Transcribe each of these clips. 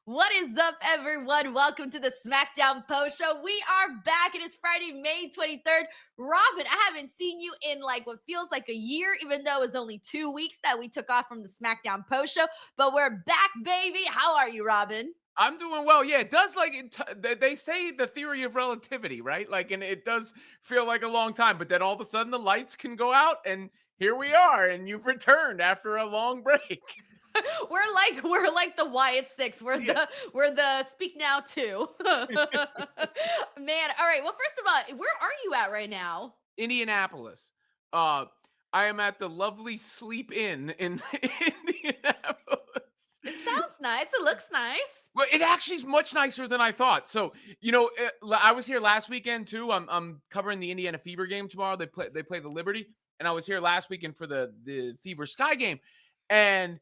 What is up, everyone? Welcome to the Smackdown Post Show. We are back. It is Friday, May 23rd. Robin, I haven't seen you in like what feels like a year, even though it was only 2 weeks that we took off from the Smackdown Post Show. But we're back, baby. How are you, Robin? I'm doing well. Yeah, it does they say the theory of relativity, right? Like, and it does feel like a long time, but then all of a sudden the lights can go out and here we are, and you've returned after a long break. we're like the Wyatt Sicks. We're Yeah. the Speak Now too. Man, all right. Well, first of all, where are you at right now? Indianapolis. Uh I am at the lovely Sleep in Indianapolis. It sounds nice. It looks nice. Well, it actually is much nicer than I thought. So, I was here last weekend too. I'm covering the Indiana Fever game tomorrow. They play the Liberty, and I was here last weekend for the Fever Sky game. And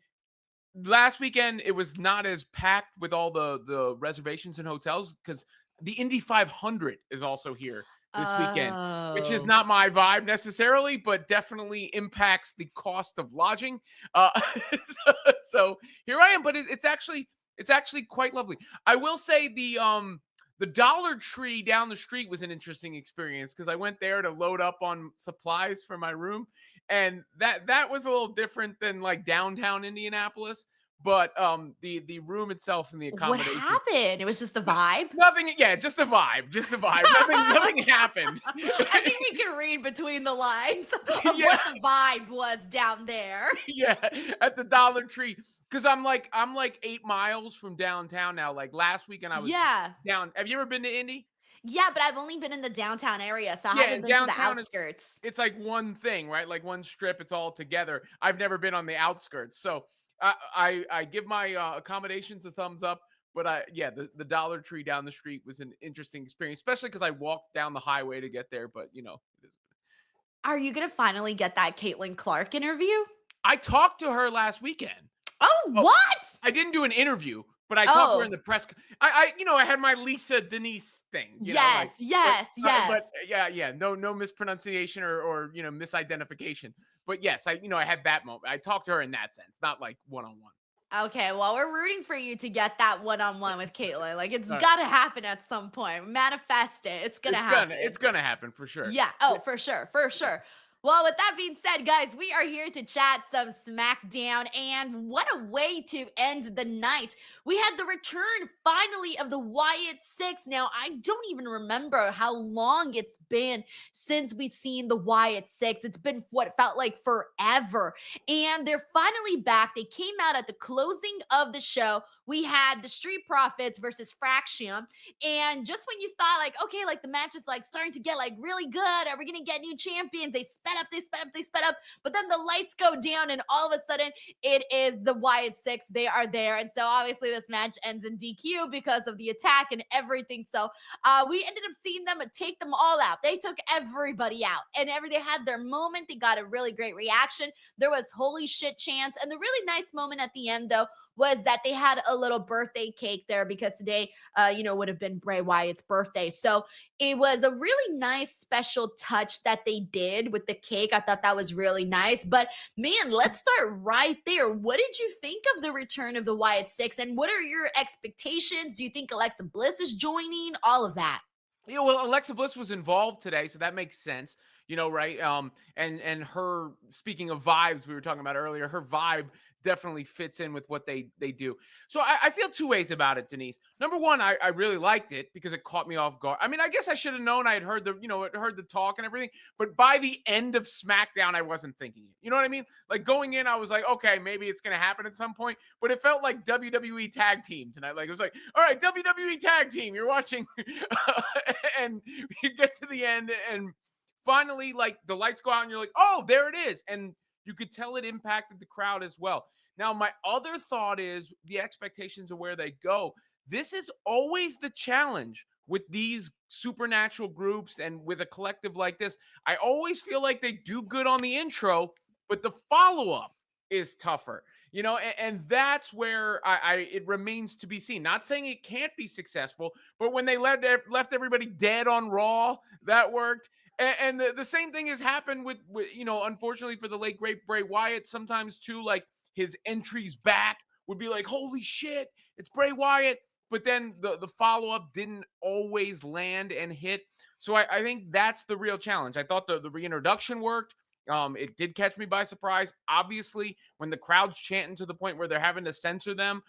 last weekend it was not as packed with all the reservations and hotels because the Indy 500 is also here this weekend, which is Oh. not my vibe necessarily, but definitely impacts the cost of lodging. So here I am, but it's actually quite lovely. I will say the Dollar Tree down the street was an interesting experience because I went there to load up on supplies for my room, and that was a little different than like downtown Indianapolis. But the room itself and the What accommodation, happened? It was just the vibe? nothing. Yeah, just a vibe, just a vibe. Nothing happened. I think we can read between the lines of Yeah, what the vibe was down there. yeah, at the Dollar Tree because I'm like 8 miles from downtown now. Like last weekend, I was Yeah. down. Have you ever been to Indy? Yeah, but I've only been in the downtown area, so I Yeah, haven't and been to the downtown is outskirts. it's like one thing, right? Like one strip, it's all together. I've never been on the outskirts. So I give my accommodations a thumbs up. But yeah, the Dollar Tree down the street was an interesting experience, especially because I walked down the highway to get there. But it is. Are you gonna finally get that Caitlin Clark interview? I talked to her last weekend. Oh, Oh, what? I didn't do an interview, but I talked to her in Oh, the press. I had my Lisa Denise thing, yes, like, but, yes, yes. yeah, yeah, no mispronunciation or misidentification. But yes, I had that moment. I talked to her in that sense, not like one on one. Okay, well, we're rooting for you to get that one-on-one with Caitlin. Like, it's Uh, gotta happen at some point. Manifest it. It's gonna it's happen. gonna happen for sure. Yeah. Yeah, Oh, for sure. For sure. Well, with that being said, guys, we are here to chat some SmackDown, and what a way to end the night. We had the return finally of the Wyatt Six. Now, I don't even remember how long it's been since we've seen the Wyatt Six. It's been what felt like forever. And they're finally back. They came out at the closing of the show. We had the Street Profits versus Fraction. And just when you thought, like, okay, like the match is like starting to get like really good, are we gonna get new champions? They sped up, they sped up, they sped up, but then the lights go down, and all of a sudden it is the Wyatt Six. They are there. And so obviously this match ends in DQ because of the attack and everything. So we ended up seeing them take them all out. They took everybody out, and they had their moment. They got a really great reaction. There was holy shit chance. And the really nice moment at the end, though, was that they had a little birthday cake there because today would have been Bray Wyatt's birthday. So it was a really nice special touch that they did with the cake. I thought that was really nice. But man, let's start right there. What did you think of the return of the Wyatt Six? And what are your expectations? Do you think Alexa Bliss is joining? All of that. Yeah, well, Alexa Bliss was involved today, so that makes sense. Right? And her, speaking of vibes, we were talking about earlier, her vibe definitely fits in with what they do. So I feel two ways about it, Denise. Number one, I really liked it because it caught me off guard. I mean, I guess I should have known. I had heard the talk and everything, but by the end of SmackDown, I wasn't thinking it. You know what I mean? Like going in, I was like, okay, maybe it's gonna happen at some point, but it felt like WWE Tag Team tonight. Like it was like, all right, WWE Tag Team, you're watching, and you get to the end and finally, like the lights go out and you're like, oh, there it is. And you could tell it impacted the crowd as well. Now, my other thought is the expectations of where they go. This is always the challenge with these supernatural groups and with a collective like this. I always feel like they do good on the intro, but the follow up is tougher. And that's where it remains to be seen. Not saying it can't be successful, but when they left everybody dead on Raw, that worked. And the same thing has happened with unfortunately for the late great Bray Wyatt, sometimes too, like his entries back would be like, holy shit, it's Bray Wyatt. But then the follow-up didn't always land and hit. So I think that's the real challenge. I thought the reintroduction worked. It did catch me by surprise. Obviously, when the crowd's chanting to the point where they're having to censor them,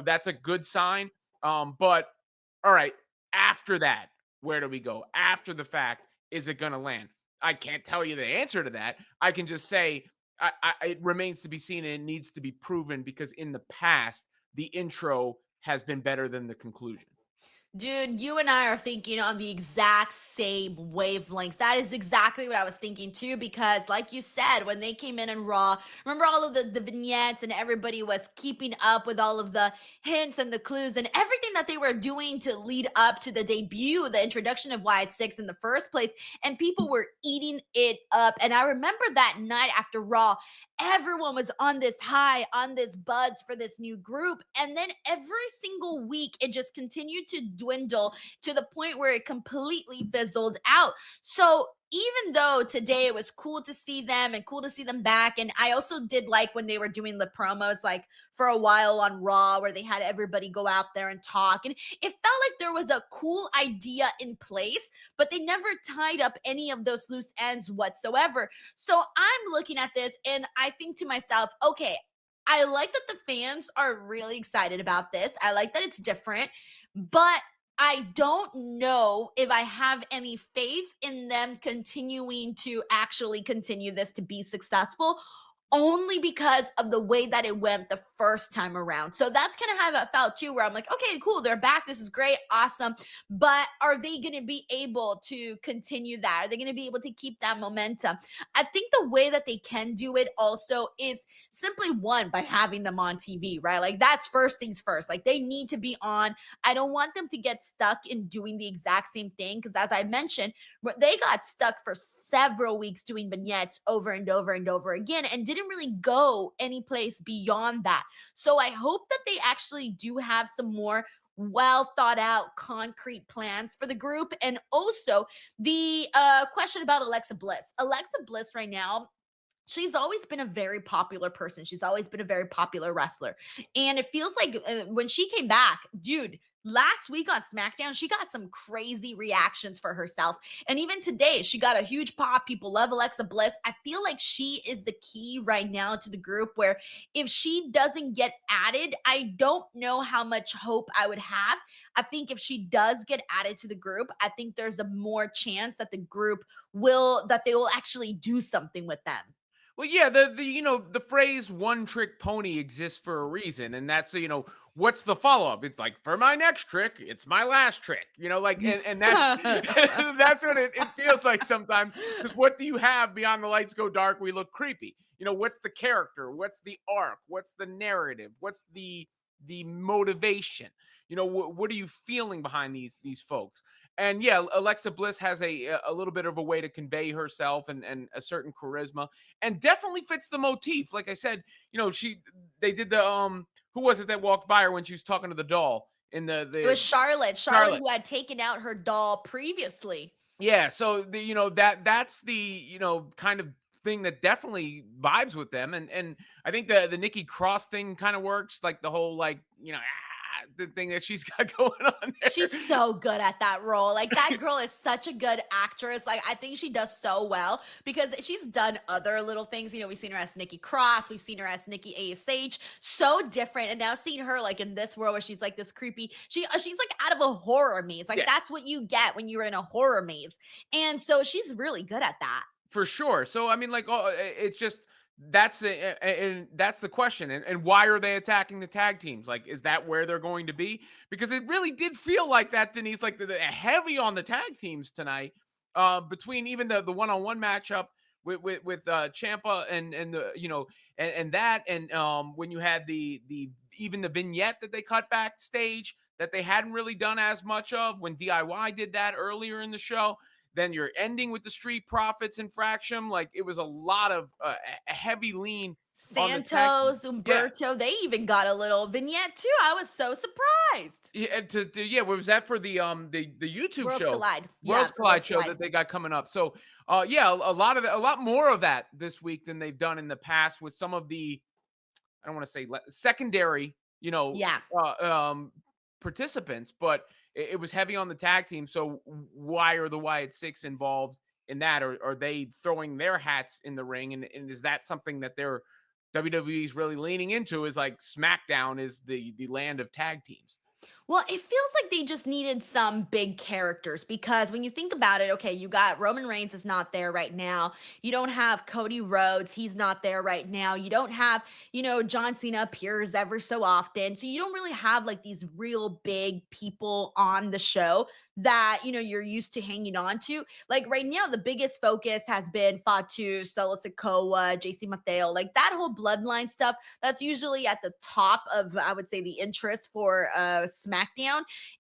that's a good sign. But all right, after that, where do we go? After the fact, is it going to land? I can't tell you the answer to that. I can just say it remains to be seen and it needs to be proven because in the past, the intro has been better than the conclusion. Dude, you and I are thinking on the exact same wavelength. That is exactly what I was thinking too, because like you said, when they came in and Raw, remember all of the vignettes and everybody was keeping up with all of the hints and the clues and everything that they were doing to lead up to the debut, the introduction of Wyatt Sicks in the first place, and people were eating it up. And I remember that night after Raw, everyone was on this high, on this buzz for this new group. And then every single week, it just continued to dwindle to the point where it completely fizzled out. So even though today it was cool to see them and cool to see them back, and I also did like when they were doing the promos, like for a while on Raw, where they had everybody go out there and talk, and it felt like there was a cool idea in place, but they never tied up any of those loose ends whatsoever. So I'm looking at this and I think to myself, okay, I like that the fans are really excited about this. I like that it's different, but I don't know if I have any faith in them continuing to actually continue this to be successful, only because of the way that it went the first time around. So that's kind of how I felt too, where I'm like, okay, cool, they're back. This is great, awesome. But are they going to be able to continue that? Are they going to be able to keep that momentum? I think the way that they can do it also is simply one, by having them on TV, right? Like that's first things first. Like they need to be on. I don't want them to get stuck in doing the exact same thing because, as I mentioned, they got stuck for several weeks doing vignettes over and over and over again and didn't really go any place beyond that. So I hope that they actually do have some more well thought out concrete plans for the group. And also the question about Alexa Bliss. Alexa Bliss right now, she's always been a very popular person. She's always been a very popular wrestler. And it feels like when she came back, dude, last week on SmackDown, she got some crazy reactions for herself. And even today, she got a huge pop. People love Alexa Bliss. I feel like she is the key right now to the group, where if she doesn't get added, I don't know how much hope I would have. I think if she does get added to the group, I think there's a more chance that that they will actually do something with them. Well, yeah, the phrase "one trick pony" exists for a reason, and that's what's the follow up? It's like, for my next trick, it's my last trick, like, and that's that's what it feels like sometimes. Because what do you have beyond the lights go dark? We look creepy. What's the character? What's the arc? What's the narrative? What's the motivation? What are you feeling behind these folks? And yeah, Alexa Bliss has a little bit of a way to convey herself and a certain charisma, and definitely fits the motif. Like I said, they did the who was it that walked by her when she was talking to the doll in It was Charlotte who had taken out her doll previously. Yeah, so that's the kind of thing that definitely vibes with them, and I think the Nikki Cross thing kind of works, like the whole the thing that she's got going on there. She's so good at that role. Like that girl is such a good actress. Like I think she does so well because she's done other little things. We've seen her as Nikki Cross, we've seen her as Nikki ASH, so different. And now seeing her like in this world where she's like this creepy, she's like out of a horror maze. Like that's what you get when you're in a horror maze. And so she's really good at that. For sure. So I mean, like, it's just that's it, and that's the question. And why are they attacking the tag teams? Like, is that where they're going to be? Because it really did feel like that, Denise. Like the heavy on the tag teams tonight. Between even the one-on-one matchup with Ciampa and the and that and when you had the even the vignette that they cut backstage that they hadn't really done as much of when DIY did that earlier in the show. Then you're ending with the Street Profits and Fraction. Like it was a lot of a heavy lean. Santos, Umberto, they even got a little vignette too. I was so surprised. Yeah, what was that for the YouTube Worlds show? Collide. Worlds Collide show that they got coming up. So yeah, a lot more of that this week than they've done in the past with some of the, I don't want to say secondary you know, Yeah. uh, um, participants, but it was heavy on the tag team. So why are the Wyatt Six involved in that? Or are they throwing their hats in the ring? And is that something that they're WWE's really leaning into? Is like SmackDown is the land of tag teams. Well, it feels like they just needed some big characters because when you think about it, okay, you got Roman Reigns is not there right now. You don't have Cody Rhodes, he's not there right now. You don't have, John Cena appears ever so often. So you don't really have like these real big people on the show that, you're used to hanging on to. Like right now, the biggest focus has been Fatu, Salcedo, JC Mateo, like that whole bloodline stuff that's usually at the top of, I would say, the interest for SmackDown.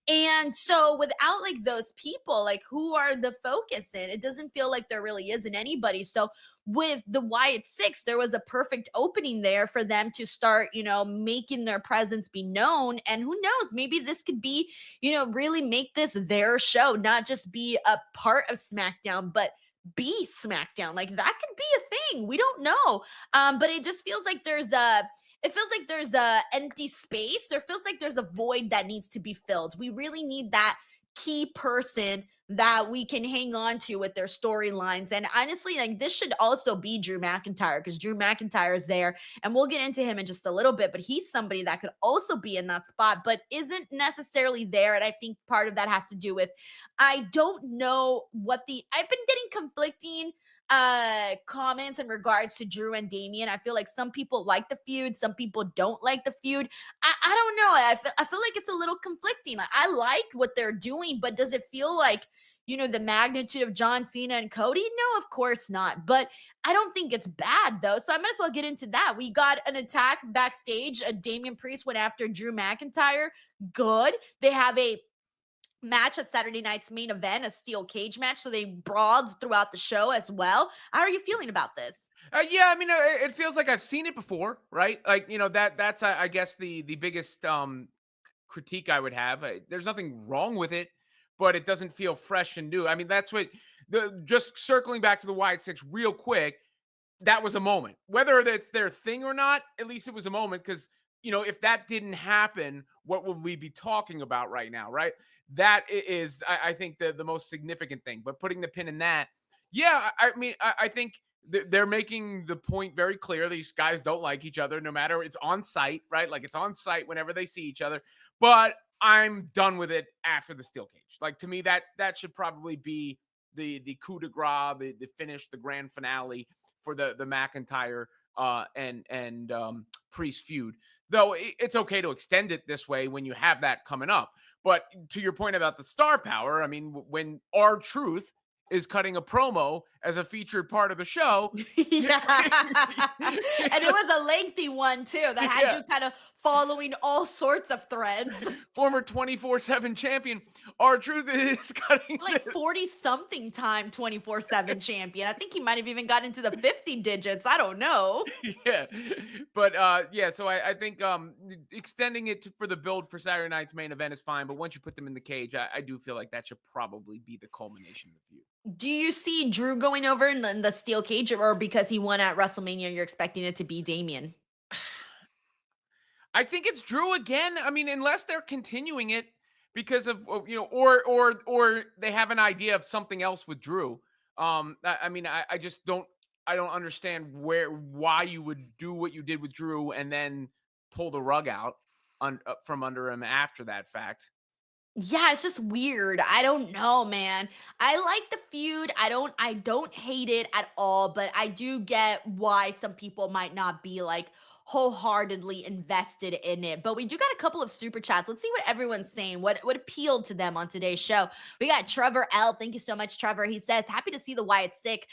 And so without like those people, like who are the focus in? It doesn't feel like there really isn't anybody. So with the Wyatt Six, there was a perfect opening there for them to start, making their presence be known. And who knows, maybe this could be, really make this their show, not just be a part of SmackDown, but be SmackDown. Like that could be a thing. We don't know. But it just feels like there's a empty space. There feels like there's a void that needs to be filled. We really need that key person that we can hang on to with their storylines. And honestly, like this should also be Drew McIntyre because Drew McIntyre is there, and we'll get into him in just a little bit. But he's somebody that could also be in that spot, but isn't necessarily there. And I think part of that has to do with I don't know I've been getting conflicting comments in regards to Drew and Damian. I feel like some people like the feud, some people don't like the feud. I don't know. I feel like it's a little conflicting. Like I like what they're doing, but does it feel like the magnitude of John Cena and Cody? No, of course not. But I don't think it's bad though. So I might as well get into that. We got an attack backstage. A Damian Priest went after Drew McIntyre. Good. They have a match at Saturday night's main event, a steel cage match. So they brawled throughout the show as well. How are you feeling about this? Yeah, I mean, it feels like I've seen it before, right? Like, that's I guess the biggest critique I would have. There's nothing wrong with it, but it doesn't feel fresh and new. I mean, that's what the just circling back to the Wyatt Six real quick. That was a moment, whether that's their thing or not. At least it was a moment because if that didn't happen, what would we be talking about right now, right? That is, I think, the most significant thing. But putting the pin in that, yeah, I mean, I think they're making the point very clear. These guys don't like each other, no matter it's on site, right? Like it's on site whenever they see each other. But I'm done with it after the steel cage. Like to me, that should probably be the coup de grace, the finish, the grand finale for the McIntyre and Priest feud. Though it's okay to extend it this way when you have that coming up. But to your point about the star power, I mean, when R-Truth is cutting a promo as a featured part of the show. Yeah. And it was a lengthy one too that had Yeah. you kind of following all sorts of threads. Former 24/7 champion R-Truth is cutting Like 40 something time 24/7 champion. I think he might have even got into the 50 digits. I don't know. yeah. But yeah, so I think extending it for the build for Saturday night's main event is fine, but once you put them in the cage, I do feel like that should probably be the culmination of the feud. Do you see Drew going over in the steel cage, or because he won at WrestleMania, you're expecting it to be Damian? I think it's Drew again. I mean, unless they're continuing it because of or they have an idea of something else with Drew. I mean, I just don't understand why you would do what you did with Drew and then pull the rug out from under him after that fact. Yeah, it's just weird. I don't know, man. I like the feud. I don't hate it at all, but I do get why some people might not be like wholeheartedly invested in it. But we do got a couple of super chats. Let's see what everyone's saying. What appealed to them on today's show. We got Trevor L. Thank you so much, Trevor. He says, happy to see the Wyatt Six.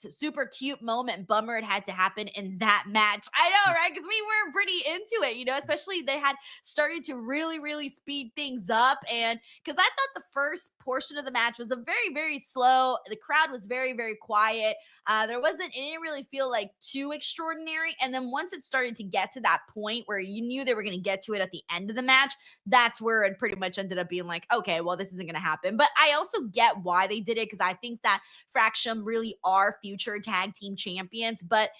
Super cute moment. Bummer it had to happen in that match. I know, right? Because we were pretty into it, especially they had started to really, really speed things up. And because I thought the first portion of the match was a very, very slow. The crowd was very, very quiet. It didn't really feel like too extraordinary. And then once it started to get to that point where you knew they were going to get to it at the end of the match, that's where it pretty much ended up being like, okay, well, this isn't going to happen. But I also get why they did it because I think that Fraction really are future tag team champions. But,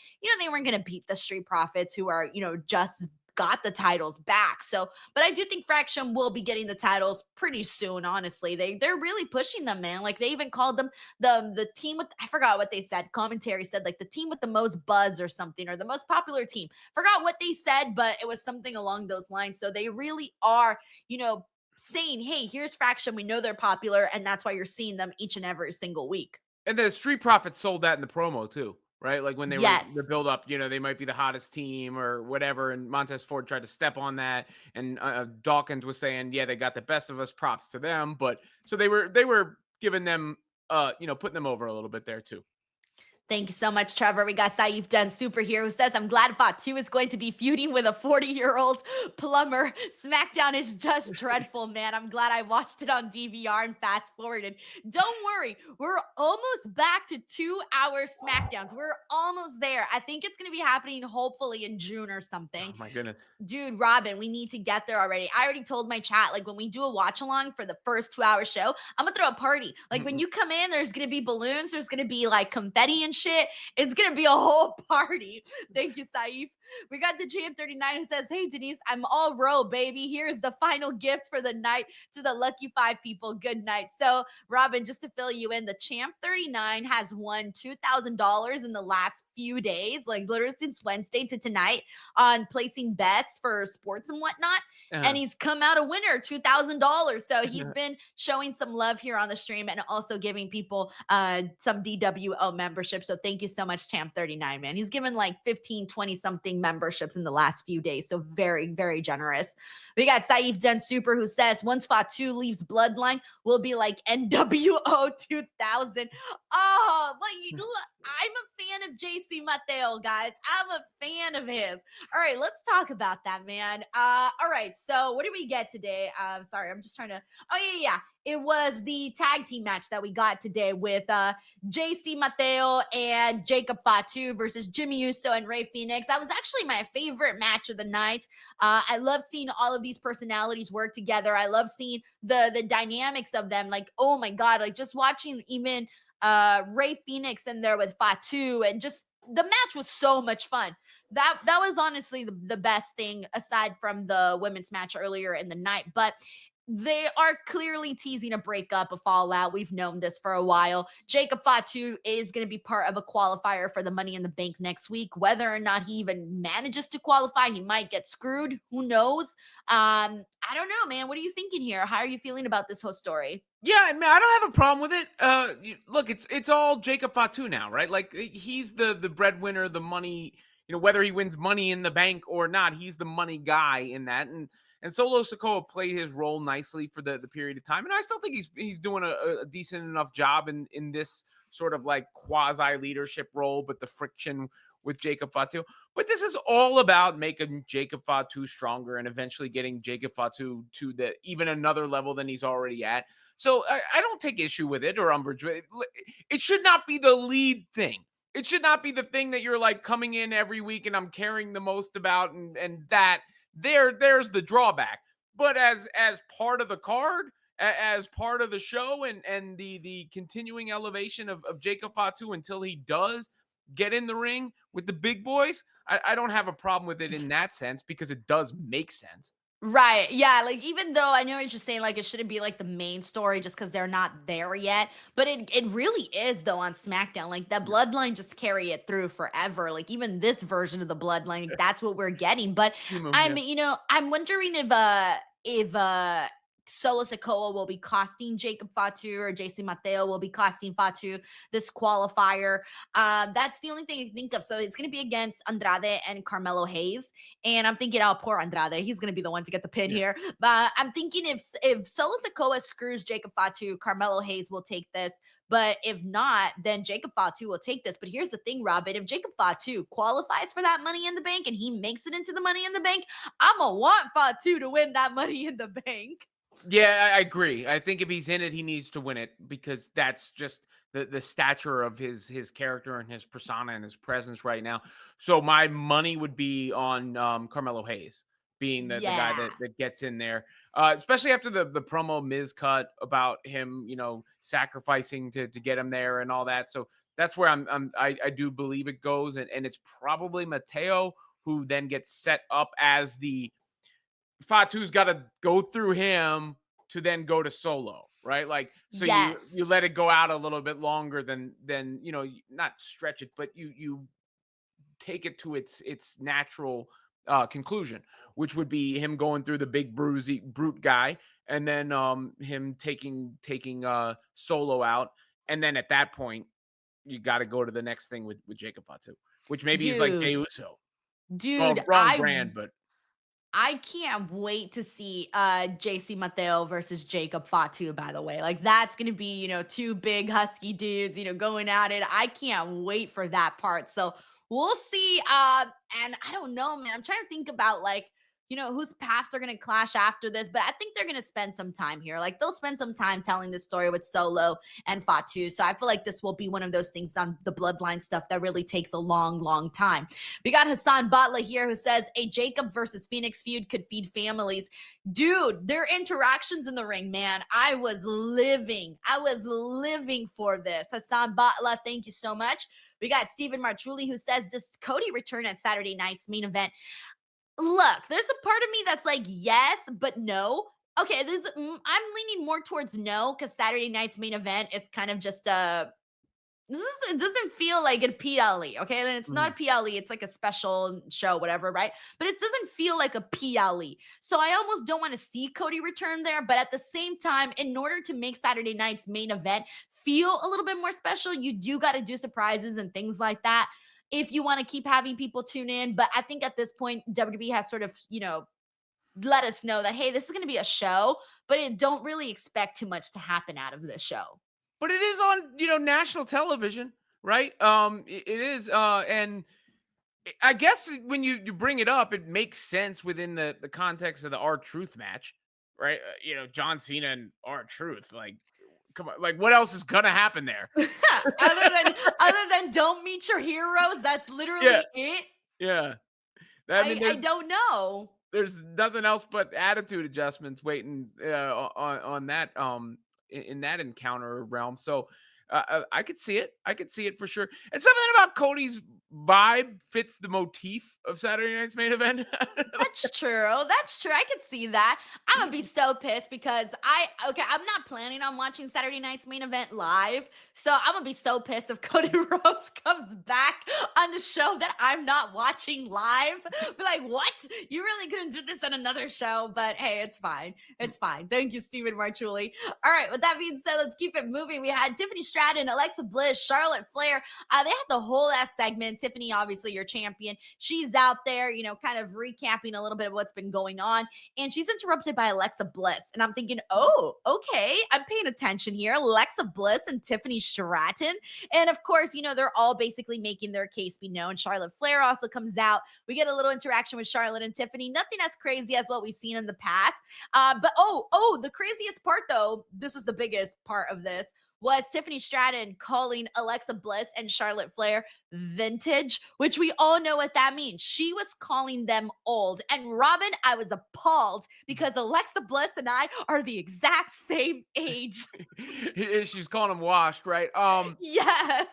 they weren't going to beat the Street Profits who are, just got the titles back. So, but I do think Fraction will be getting the titles pretty soon. Honestly, they're really pushing them, man. Like they even called them the team with, I forgot what they said. Commentary said like the team with the most buzz or something, or the most popular team. Forgot what they said, but it was something along those lines. So they really are, saying, hey, here's Fraction. We know they're popular, and that's why you're seeing them each and every single week. And the Street Profits sold that in the promo too, right? Like when they were the Yes. build up, they might be the hottest team or whatever. And Montez Ford tried to step on that, and Dawkins was saying, "Yeah, they got the best of us. Props to them." But so they were giving them, putting them over a little bit there too. Thank you so much, Trevor. We got Saif Done Super here who says, I'm glad Fatu is going to be feuding with a 40-year-old plumber. SmackDown is just dreadful, man. I'm glad I watched it on DVR and fast forwarded. Don't worry, we're almost back to 2-hour SmackDowns. We're almost there. I think it's going to be happening hopefully in June or something. Oh my goodness. Dude, Robin, we need to get there already. I already told my chat, like when we do a watch along for the first 2-hour show, I'm gonna throw a party. Like when you come in, there's gonna be balloons, there's gonna be like confetti and shit. It's gonna be a whole party. Thank you, Saif. We got the JM39 who says, hey, Denise, I'm all row, baby. Here's the final gift for the night to the lucky 5 people. Good night. So, Robin, just to fill you in, the Champ 39 has won $2,000 in the last few days, like literally since Wednesday to tonight, on placing bets for sports and whatnot. And he's come out a winner, $2,000. So he's been showing some love here on the stream and also giving people some DWO membership. So thank you so much, Champ 39, man. He's given like 15, 20 something memberships in the last few days. So very, very generous. We got Saif Den Super who says, once Fatu leaves Bloodline, we'll be like NWO 2000. Oh, look, I'm a fan of JC Mateo, guys. I'm a fan of his. All right, let's talk about that, man. All right, so what did we get today? Sorry, I'm just trying to. Oh yeah. It was the tag team match that we got today with JC Mateo and Jacob Fatu versus Jimmy Uso and Rey Fenix. That was actually my favorite match of the night. I love seeing all of these personalities work together. I love seeing the dynamics of them. Like, oh my god, like just watching even Rey Fenix in there with Fatu, and just the match was so much fun. That was honestly the best thing aside from the women's match earlier in the night. But they are clearly teasing a breakup, a fallout. We've known this for a while. Jacob Fatu is going to be part of a qualifier for the Money in the Bank next week. Whether or not he even manages to qualify, he might get screwed. Who knows? I don't know, man. What are you thinking here? How are you feeling about this whole story? Yeah, I mean, I don't have a problem with it. Look, it's all Jacob Fatu now, right? Like he's the breadwinner, the money. Whether he wins Money in the Bank or not, he's the money guy in that. And Solo Sikoa played his role nicely for the period of time, and I still think he's doing a decent enough job in this sort of like quasi leadership role, but the friction with Jacob Fatu. But this is all about making Jacob Fatu stronger and eventually getting Jacob Fatu to the even another level than he's already at. So I don't take issue with it or umbrage with it. It should not be the lead thing. It should not be the thing that you're like coming in every week and I'm caring the most about, and that there's the drawback. But as part of the card, as part of the show, and the continuing elevation of Jacob Fatu until he does get in the ring with the big boys, I don't have a problem with it in that sense because it does make sense. Right. Yeah. Like, even though I know what you're saying, like, it shouldn't be like the main story just because they're not there yet. But it really is, though, on SmackDown. Like, the bloodline just carry it through forever. Like, even this version of the bloodline, like, that's what we're getting. But Yeah. I'm wondering if Solo Sikoa will be costing Jacob Fatu, or JC Mateo will be costing Fatu this qualifier. That's the only thing I can think of. So it's going to be against Andrade and Carmelo Hayes. And I'm thinking, oh, poor Andrade. He's going to be the one to get the pin here. But I'm thinking if Solo Sikoa screws Jacob Fatu, Carmelo Hayes will take this. But if not, then Jacob Fatu will take this. But here's the thing, Robin. If Jacob Fatu qualifies for that Money in the Bank and he makes it into the Money in the Bank, I'm going to want Fatu to win that Money in the Bank. Yeah, I agree. I think if he's in it, he needs to win it because that's just the stature of his character and his persona and his presence right now. So my money would be on Carmelo Hayes being the guy Yeah. that gets in there, especially after the promo Miz cut about him, sacrificing to get him there and all that. So that's where I do believe it goes, and it's probably Mateo who then gets set up as the Fatu's got to go through him to then go to Solo, right? Like, so Yes. you let it go out a little bit longer than not stretch it, but you take it to its natural conclusion, which would be him going through the big bruisey brute guy, and then him taking Solo out, and then at that point you got to go to the next thing with Jacob Fatu, which maybe is like Jey Dude. Uso. Dude, Well, wrong brand, but I can't wait to see JC Mateo versus Jacob Fatu, by the way. Like that's gonna be, two big husky dudes, going at it. I can't wait for that part. So we'll see. And I don't know, man. I'm trying to think about like, whose paths are gonna clash after this, but I think they're gonna spend some time here. Like they'll spend some time telling the story with Solo and Fatu. So I feel like this will be one of those things on the bloodline stuff that really takes a long, long time. We got Hassan Batla here who says a Jacob versus Fenix feud could feed families. Dude, their interactions in the ring, man. I was living for this. Hassan Batla, thank you so much. We got Stephen Martrulli who says, does Cody return at Saturday night's main event? Look, there's a part of me that's like, yes, but no. Okay, I'm leaning more towards no because Saturday night's main event is kind of just it doesn't feel like a PLE, okay? And it's not a PLE, it's like a special show, whatever, right? But it doesn't feel like a PLE. So I almost don't want to see Cody return there. But at the same time, in order to make Saturday night's main event feel a little bit more special, you do got to do surprises and things like that if you want to keep having people tune in. But I think at this point, WWE has sort of, let us know that, hey, this is going to be a show, but don't really expect too much to happen out of this show. but it is on national television, right? It is, and I guess when you bring it up, it makes sense within the context of the R-Truth match, right? John Cena and R-Truth, like, come on, like, what else is gonna happen there? other than don't meet your heroes, that's literally Yeah, it. yeah. I mean, I don't know. there's nothing else but attitude adjustments waiting on that in that encounter realm. So I could see it. I could see it for sure. And something about Cody's vibe fits the motif of Saturday night's main event. That's true. That's true. I could see that. I'm gonna be so pissed because I'm not planning on watching Saturday night's main event live. So I'm gonna be so pissed if Cody Rhodes comes back on the show that I'm not watching live. Be like, what? You really couldn't do this on another show? But hey, it's fine. It's fine. Thank you, Stephen Marchuli. All right. With that being said, let's keep it moving. We had Tiffany Stratton, Alexa Bliss, Charlotte Flair. They had the whole ass segment. Tiffany, obviously your champion. She's out there, kind of recapping a little bit of what's been going on. And she's interrupted by Alexa Bliss. And I'm thinking, oh, okay, I'm paying attention here. Alexa Bliss and Tiffany Stratton. And of course, they're all basically making their case be known. Charlotte Flair also comes out. We get a little interaction with Charlotte and Tiffany. Nothing as crazy as what we've seen in the past. But the craziest part though, this was the biggest part of this, was Tiffany Stratton calling Alexa Bliss and Charlotte Flair vintage, which we all know what that means. She was calling them old. And Robin, I was appalled because Alexa Bliss and I are the exact same age. She's calling him washed, right? Yes.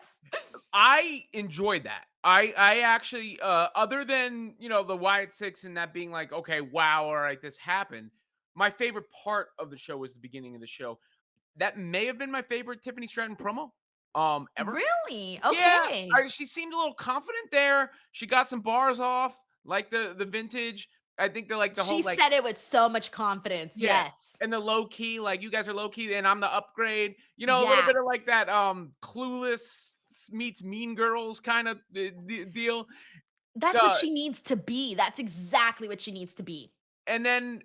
I enjoyed that. I actually, other than the Wyatt Sicks and that being like, okay, wow, all right, this happened. My favorite part of the show was the beginning of the show. That may have been my favorite Tiffany Stratton promo ever. Really? Yeah, Okay. she seemed a little confident there. She got some bars off, like the vintage. I think they're like the whole She like, said it with so much confidence. yeah, Yes. and the low key, like, you guys are low key and I'm the upgrade. A little Yeah. bit of like that Clueless meets Mean Girls kind of deal. That's what Uh, she needs to be. That's exactly what she needs to be. and then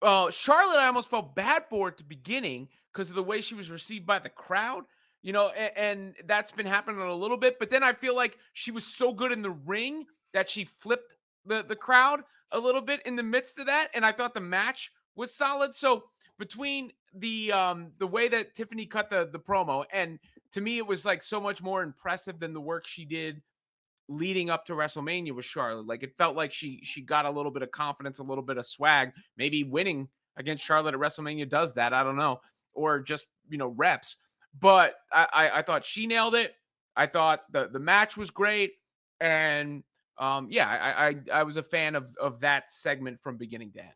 Charlotte, I almost felt bad for at the beginning because of the way she was received by the crowd, and that's been happening a little bit. But then I feel like she was so good in the ring that she flipped the crowd a little bit in the midst of that, and I thought the match was solid. So between the way that Tiffany cut the promo, and to me it was like so much more impressive than the work she did leading up to WrestleMania with Charlotte. Like, it felt like she got a little bit of confidence, a little bit of swag. Maybe winning against Charlotte at WrestleMania does that. I don't know. Or just, reps. But I thought she nailed it. I thought the match was great. And Yeah, I was a fan of that segment from beginning to end.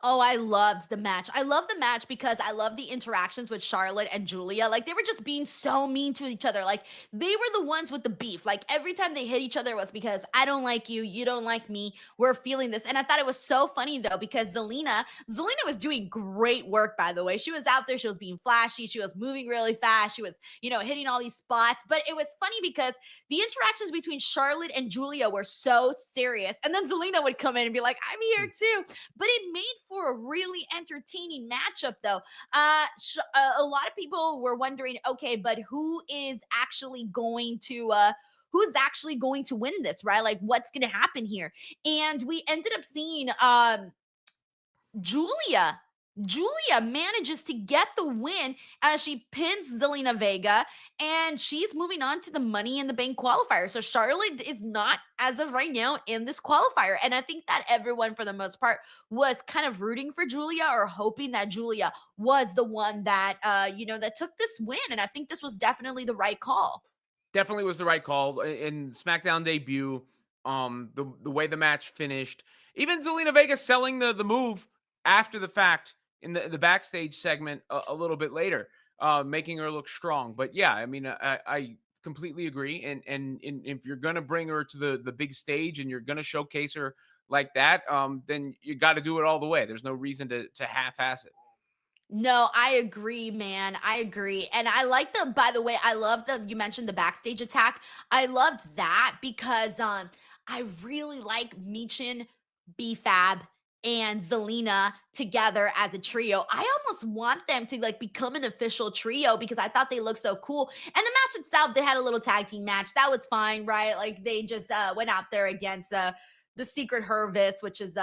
Oh, I loved the match. I love the match because I love the interactions with Charlotte and Julia. Like they were just being so mean to each other. Like they were the ones with the beef. Like every time they hit each other was because I don't like you, you don't like me. We're feeling this. And I thought it was so funny though because Zelina was doing great work by the way. She was out there, she was being flashy, she was moving really fast, she was, hitting all these spots. But it was funny because the interactions between Charlotte and Julia were so serious. And then Zelina would come in and be like, "I'm here too." But it made for a really entertaining matchup, though. A lot of people were wondering, okay, but who's actually going to win this, right? Like, what's going to happen here? And we ended up seeing Julia. Julia manages to get the win as she pins Zelina Vega, and she's moving on to the Money in the Bank qualifier. So Charlotte is not, as of right now, in this qualifier. And I think that everyone, for the most part, was kind of rooting for Julia or hoping that Julia was the one that, that took this win. And I think this was definitely the right call. Definitely was the right call in SmackDown debut. The way the match finished, even Zelina Vega selling the move after the fact in the backstage segment a little bit later, making her look strong. But yeah, I mean, I completely agree. And if you're gonna bring her to the big stage and you're gonna showcase her like that, then you got to do it all the way. There's no reason to half-ass it. No, I agree, man. I agree. And I like by the way, I love you mentioned the backstage attack. I loved that because I really like Michin, B-Fab, and Zelina together as a trio. I almost want them to like become an official trio because I thought they looked so cool. And the match itself, they had a little tag team match. That was fine, right? Like they just went out there against the Secret Hervis, which is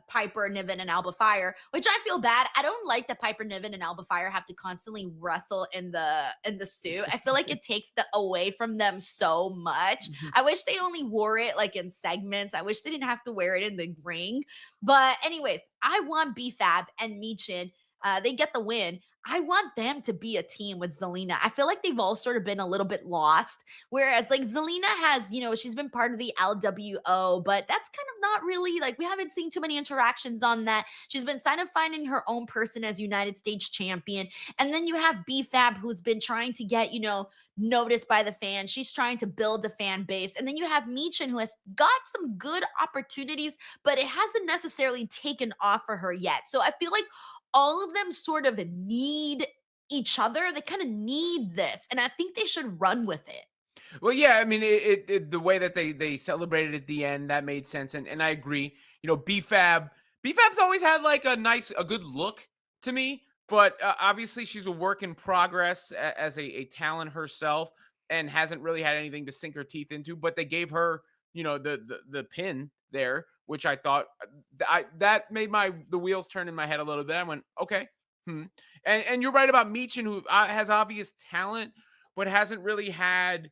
Piper, Niven, and Alba Fire, which I feel bad. I don't like that Piper, Niven, and Alba Fire have to constantly wrestle in the suit. I feel like it takes the away from them so much. I wish they only wore it like in segments. I wish they didn't have to wear it in the ring. But anyways, I want BFAB and Michin. They get the win. I want them to be a team with Zelina. I feel like they've all sort of been a little bit lost. Whereas, like, Zelina has, she's been part of the LWO, but that's kind of not really like we haven't seen too many interactions on that. She's been kind of finding her own person as United States champion. And then you have BFAB, who's been trying to get, noticed by the fans. She's trying to build a fan base. And then you have Michin, who has got some good opportunities, but it hasn't necessarily taken off for her yet. So I feel like all of them sort of need each other. They kind of need this, and I think they should run with it. Well, yeah, I mean, the way that they celebrated at the end, that made sense, and I agree. BFab's always had like a good look to me, but obviously she's a work in progress as a talent herself, and hasn't really had anything to sink her teeth into. But they gave her, the pin there, which I thought that made the wheels turn in my head a little bit. I went, okay, and you're right about Michin, who has obvious talent, but hasn't really had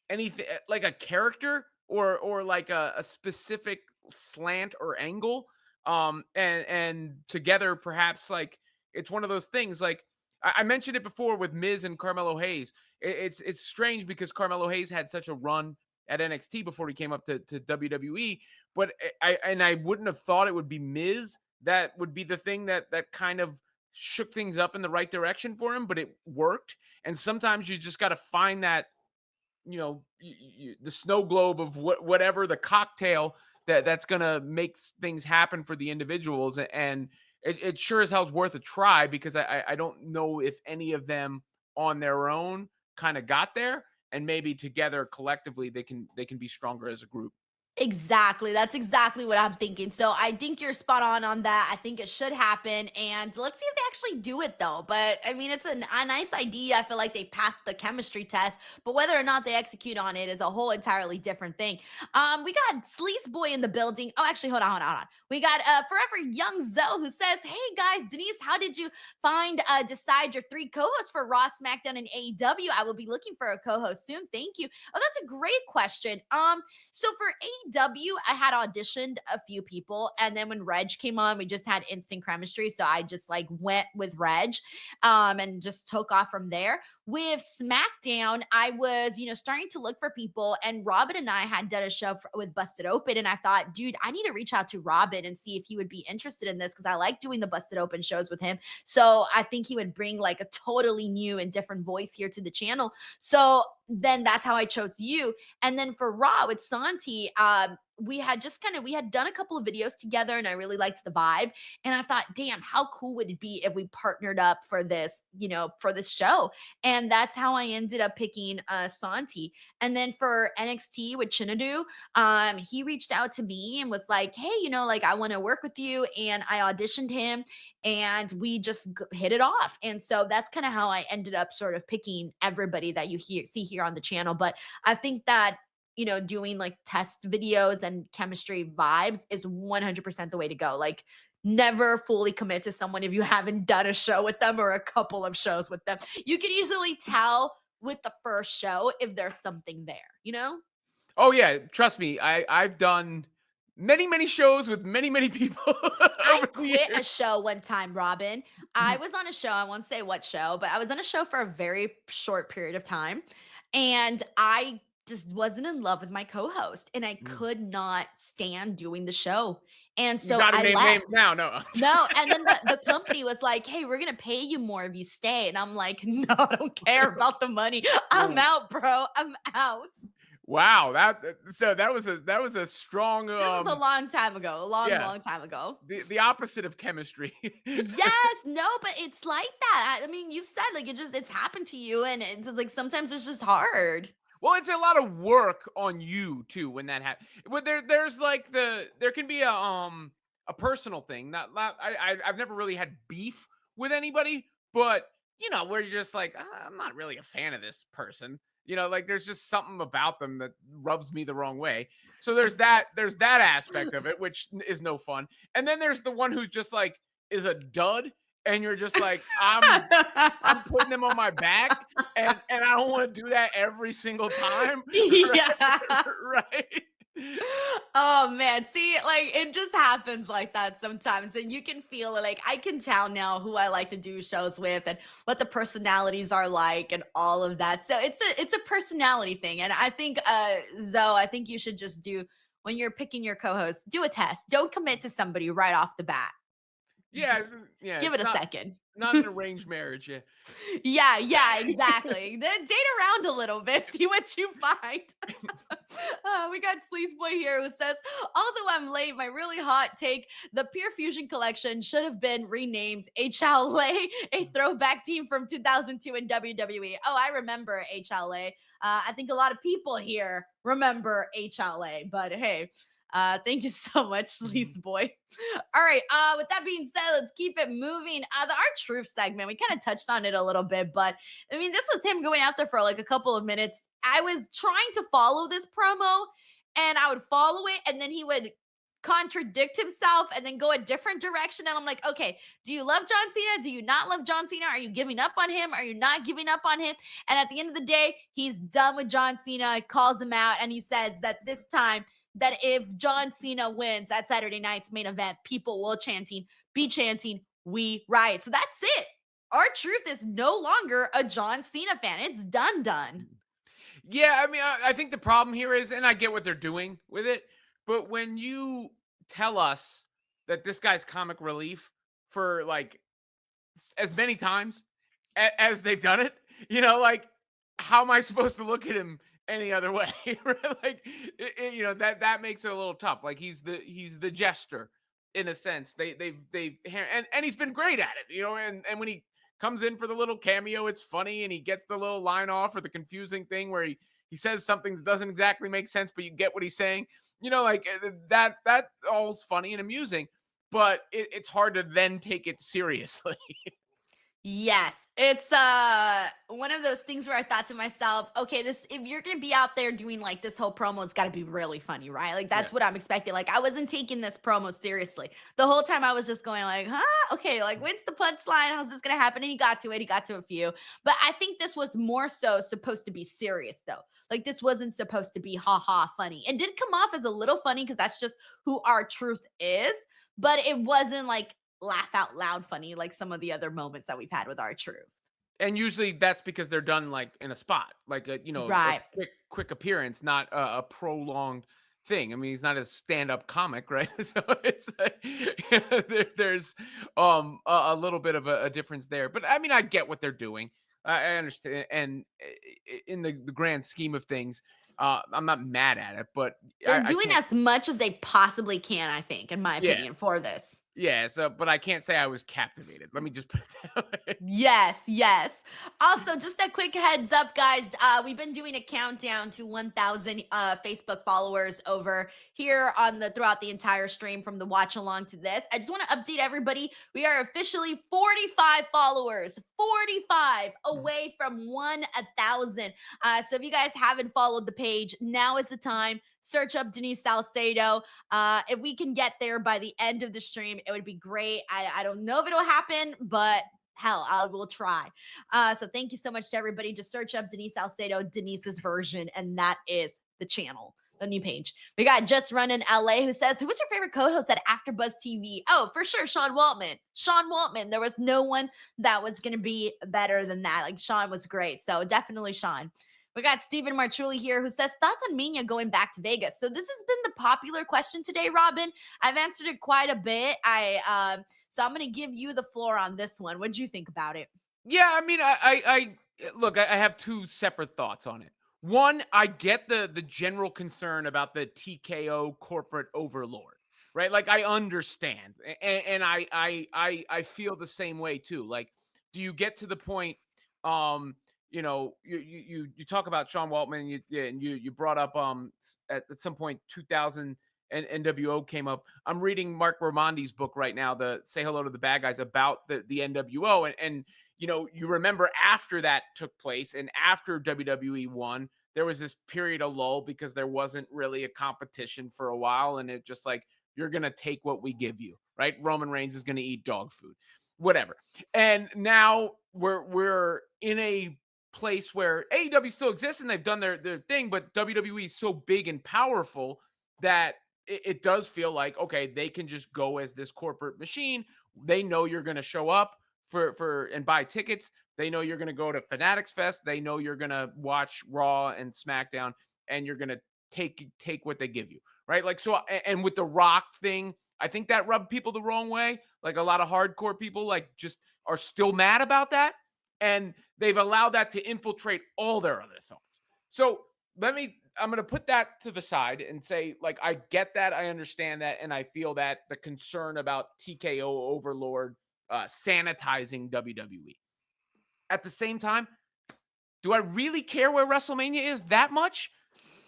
anything like a character or like a specific slant or angle. And together, perhaps, like, it's one of those things. Like, I mentioned it before with Miz and Carmelo Hayes. It's strange because Carmelo Hayes had such a run at NXT before he came up to WWE, but I wouldn't have thought it would be Miz that would be the thing that kind of shook things up in the right direction for him, but it worked. And sometimes you just got to find that, the snow globe of whatever the cocktail that's gonna make things happen for the individuals. And it sure as hell's worth a try, because I don't know if any of them on their own kind of got there, and maybe together collectively they can be stronger as a group. Exactly. That's exactly what I'm thinking. So I think you're spot on that. I think it should happen. And let's see if they actually do it, though. But I mean, it's a nice idea. I feel like they passed the chemistry test, but whether or not they execute on it is a whole entirely different thing. We got Sleaze Boy in the building. Oh, actually, hold on. We got Forever Young Zoe, who says, "Hey guys, Denise, how did you decide your three co-hosts for Raw, SmackDown, and AEW? I will be looking for a co-host soon. Thank you." Oh, that's a great question. So for AEW, I had auditioned a few people, and then when Reg came on, we just had instant chemistry. So I just like went went with Reg, and just took off from there. With SmackDown, I was, starting to look for people, and Robin and I had done a show with Busted Open, and I thought, dude, I need to reach out to Robin and see if he would be interested in this because I like doing the Busted Open shows with him. So I think he would bring like a totally new and different voice here to the channel. So then that's how I chose you. And then for Raw with Santi, we had done a couple of videos together, and I really liked the vibe. And I thought, damn, how cool would it be if we partnered up for this, for this show? And that's how I ended up picking Santi. And then for NXT with Chinadu, he reached out to me and was like, hey, like I want to work with you. And I auditioned him, and we just hit it off. And so that's kind of how I ended up sort of picking everybody that you see here on the channel. But I think that doing like test videos and chemistry vibes is 100% the way to go. Like, never fully commit to someone if you haven't done a show with them or a couple of shows with them. You can easily tell with the first show if there's something there. Oh yeah, trust me. I've done many shows with many people I over the quit a years. show one time, Robin. I was on a show, I won't say what show, but I was on a show for a very short period of time. And I just wasn't in love with my co-host, and I Mm. could not stand doing the show. And You so got to I name names left. now. No. No, and then the company was like, "Hey, we're gonna pay you more if you stay." And I'm like, "No, I don't care about the money. I'm Whoa. out, bro. I'm out." Wow, so that was a strong This was a long time ago, a long, yeah, long time ago. the opposite of chemistry. Yes, no, but it's like that. I mean, you said like it's happened to you, and it's just like sometimes it's just hard. Well, it's a lot of work on you too when that happens. But there's like there can be a personal thing. Not I've never really had beef with anybody, but where you're just like, I'm not really a fan of this person. Like there's just something about them that rubs me the wrong way. So there's that aspect of it, which is no fun. And then there's the one who just like is a dud, and you're just like, I'm putting them on my back, and I don't want to do that every single time, right? Yeah. Right? Oh man, see, like it just happens like that sometimes, and you can feel it. Like I can tell now who I like to do shows with and what the personalities are like and all of that. So it's a personality thing, and I think Zoe, I think you should just do when you're picking your co-host, do a test. Don't commit to somebody right off the bat. Yeah, Just yeah. give It's it a not second. not an arranged marriage. Yeah. Yeah, exactly. Then date around a little bit, see what you find. We got Sleaze Boy here who says, although I'm late, my really hot take, the Pure Fusion collection should have been renamed HLA, a throwback team from 2002 in WWE. Oh, I remember HLA. I think a lot of people here remember HLA, but hey, thank you so much, Sleaze Boy. All right. With that being said, let's keep it moving. Our truth segment, we kind of touched on it a little bit, but I mean, this was him going out there for like a couple of minutes. I was trying to follow this promo, and I would follow it, and then he would contradict himself and then go a different direction. And I'm like, okay, do you love John Cena? Do you not love John Cena? Are you giving up on him? Are you not giving up on him? And at the end of the day, he's done with John Cena, calls him out, and he says that this time, that if John Cena wins at Saturday night's main event, people will be chanting, "We Riot." So that's it. Our truth is no longer a John Cena fan. It's done. Yeah, I mean, I think the problem here is, and I get what they're doing with it, but when you tell us that this guy's comic relief for like as many times as they've done it, like how am I supposed to look at him any other way? Right? Like, that makes it a little tough. Like he's the jester in a sense. And he's been great at it, and when he comes in for the little cameo, it's funny, and he gets the little line off or the confusing thing where he says something that doesn't exactly make sense, but you get what he's saying. Like that all's funny and amusing, but it's hard to then take it seriously. Yes, it's one of those things where I thought to myself, okay, this if you're gonna be out there doing like this whole promo, it's got to be really funny, right? Like Yeah. that's what I'm expecting. Like I wasn't taking this promo seriously the whole time. I was just going like, huh, okay, like when's the punchline? How's this gonna happen? And he got to it. He got to a few, but I think this was more so supposed to be serious though. Like this wasn't supposed to be ha ha funny. It did come off as a little funny because that's just who our truth is, but it wasn't like laugh out loud funny like some of the other moments that we've had with our truth. And usually that's because they're done like in a spot, like a Right. quick appearance, not a prolonged thing. I mean, he's not a stand-up comic, right? So it's like, there's a little bit of a difference there. But I mean, I get what they're doing. I understand, and in the grand scheme of things, I'm not mad at it. But They're I doing can't. as much as they possibly can, I think, in my Yeah, opinion, for this. yeah. So, but I can't say I was captivated. Let me just put it that way. Yes, yes. Also, just a quick heads up, guys. We've been doing a countdown to 1,000 Facebook followers over here on the throughout the entire stream from the watch along to this. I just want to update everybody. We are officially 45 followers, 45 away from 1,000. So if you guys haven't followed the page, now is the time. Search up Denise Salcedo. If we can get there by the end of the stream, it would be great. I don't know if it'll happen, but hell, I will try. So thank you so much to everybody. Just search up Denise Salcedo, Denise's version, and that is the channel, the new page. We got Just Run in LA who says, who was your favorite co-host at AfterBuzz TV? Oh, for sure, Sean Waltman. Sean Waltman. There was no one that was going to be better than that. Like, Sean was great. So definitely Sean. We got Stephen Martrulli here who says, thoughts on Mania going back to Vegas? So this has been the popular question today, Robin. I've answered it quite a bit. So I'm going to give you the floor on this one. What do you think about it? Yeah, I mean, look. I have two separate thoughts on it. One, I get the general concern about the TKO corporate overlord, right? Like, I understand, and I feel the same way too. Like, do you get to the point? You talk about Sean Waltman, and you brought up at some point 2000 and NWO came up. I'm reading Mark Ramondi's book right now, the Say Hello to the Bad Guys, about the NWO, and you remember after that took place and after WWE won, there was this period of lull because there wasn't really a competition for a while. And it just like, you're going to take what we give you, right? Roman Reigns is going to eat dog food, whatever. And now we're in a place where AEW still exists and they've done their thing, but WWE is so big and powerful that it does feel like, okay, they can just go as this corporate machine. They know you're going to show up for and buy tickets. They know you're going to go to Fanatics Fest. They know you're going to watch Raw and SmackDown, and you're going to take what they give you, right? Like, so, and with the Rock thing, I think that rubbed people the wrong way. Like, a lot of hardcore people like just are still mad about that, and they've allowed that to infiltrate all their other thoughts. So I'm going to put that to the side and say, like, I get that, I understand that, and I feel that the concern about TKO overlord sanitizing WWE. At the same time, do I really care where WrestleMania is that much?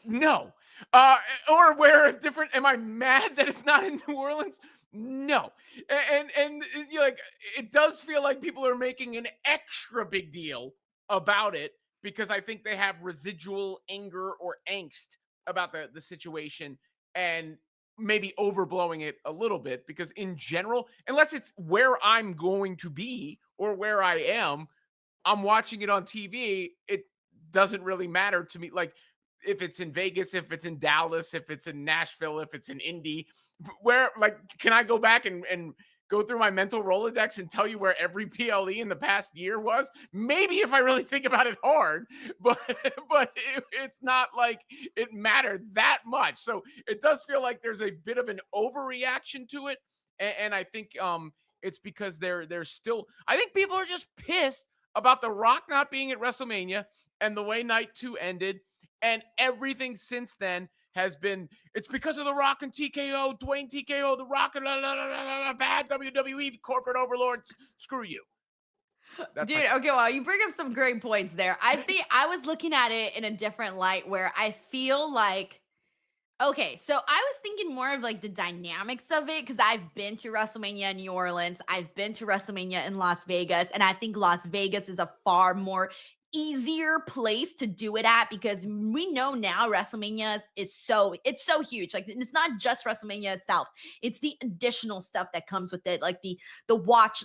No. Or where a different, am I mad that it's not in New Orleans? No. And you're like, it does feel like people are making an extra big deal about it because I think they have residual anger or angst about the situation and maybe overblowing it a little bit because in general, unless it's where I'm going to be or where I am, I'm watching it on TV. It doesn't really matter to me. Like, if it's in Vegas, if it's in Dallas, if it's in Nashville, if it's in Indy, where, like, can I go back and go through my mental Rolodex and tell you where every PLE in the past year was? Maybe if I really think about it hard, but it's not like it mattered that much. So it does feel like there's a bit of an overreaction to it, and I think it's because they're still. I think people are just pissed about The Rock not being at WrestleMania and the way Night 2 ended. And everything since then has been, it's because of The Rock and TKO, Dwayne TKO, The Rock, bad WWE corporate overlord. Screw you. That's Dude, okay, well, you bring up some great points there. I think I was looking at it in a different light where I feel like, okay, so I was thinking more of like the dynamics of it because I've been to WrestleMania in New Orleans, I've been to WrestleMania in Las Vegas, and I think Las Vegas is a far more easier place to do it at, because we know now WrestleMania is so, it's so huge. Like, it's not just WrestleMania itself, it's the additional stuff that comes with it, like the watch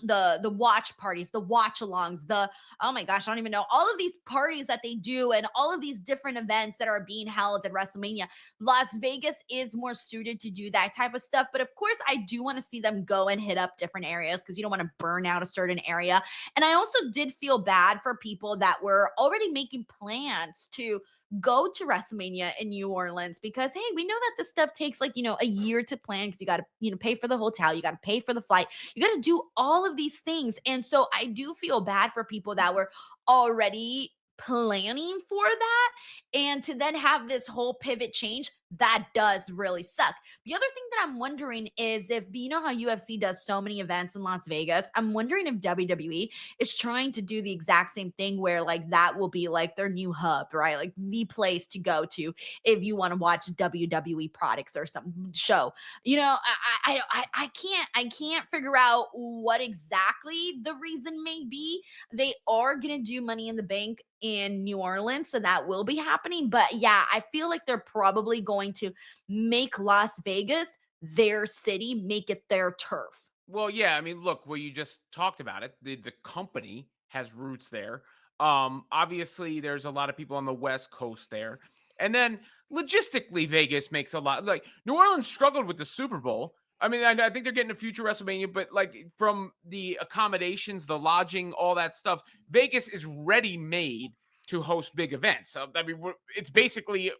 parties, the watch alongs, the, oh my gosh, I don't even know, all of these parties that they do and all of these different events that are being held at WrestleMania. Las Vegas is more suited to do that type of stuff, but of course I do want to see them go and hit up different areas, because you don't want to burn out a certain area. And I also did feel bad for people that were already making plans to go to WrestleMania in New Orleans, because hey, we know that this stuff takes, like, a year to plan, because you got to, pay for the hotel, you got to pay for the flight, you got to do all of these things. And so I do feel bad for people that were already planning for that, and to then have this whole pivot change, that does really suck. The other thing that I'm wondering is, if you know how UFC does so many events in Las Vegas, I'm wondering if WWE is trying to do the exact same thing, where like that will be like their new hub, right? Like the place to go to if you want to watch WWE products or some show. I can't figure out what exactly the reason may be. They are gonna do Money in the Bank in New Orleans, so that will be happening. But yeah, I feel like they're probably going to make Las Vegas their city, make it their turf. Well, yeah, I mean, look, well, you just talked about it. The company has roots there. Obviously, there's a lot of people on the West Coast there. And then logistically, Vegas makes a lot. Like New Orleans struggled with the Super Bowl. I mean, I think they're getting a future WrestleMania, but like from the accommodations, the lodging, all that stuff, Vegas is ready made to host big events. So, I mean, it's basically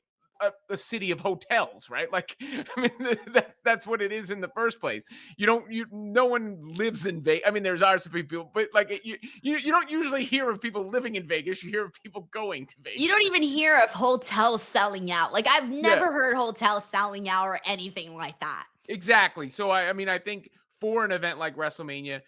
a city of hotels, right? Like, I mean, that's what it is in the first place. No one lives in Vegas. I mean, there's ours people, but like you don't usually hear of people living in Vegas. You hear of people going to You Vegas. don't even hear of hotels selling out. Like, I've Yeah, never heard hotels selling out or anything like that. exactly. So I mean, I think for an event like WrestleMania,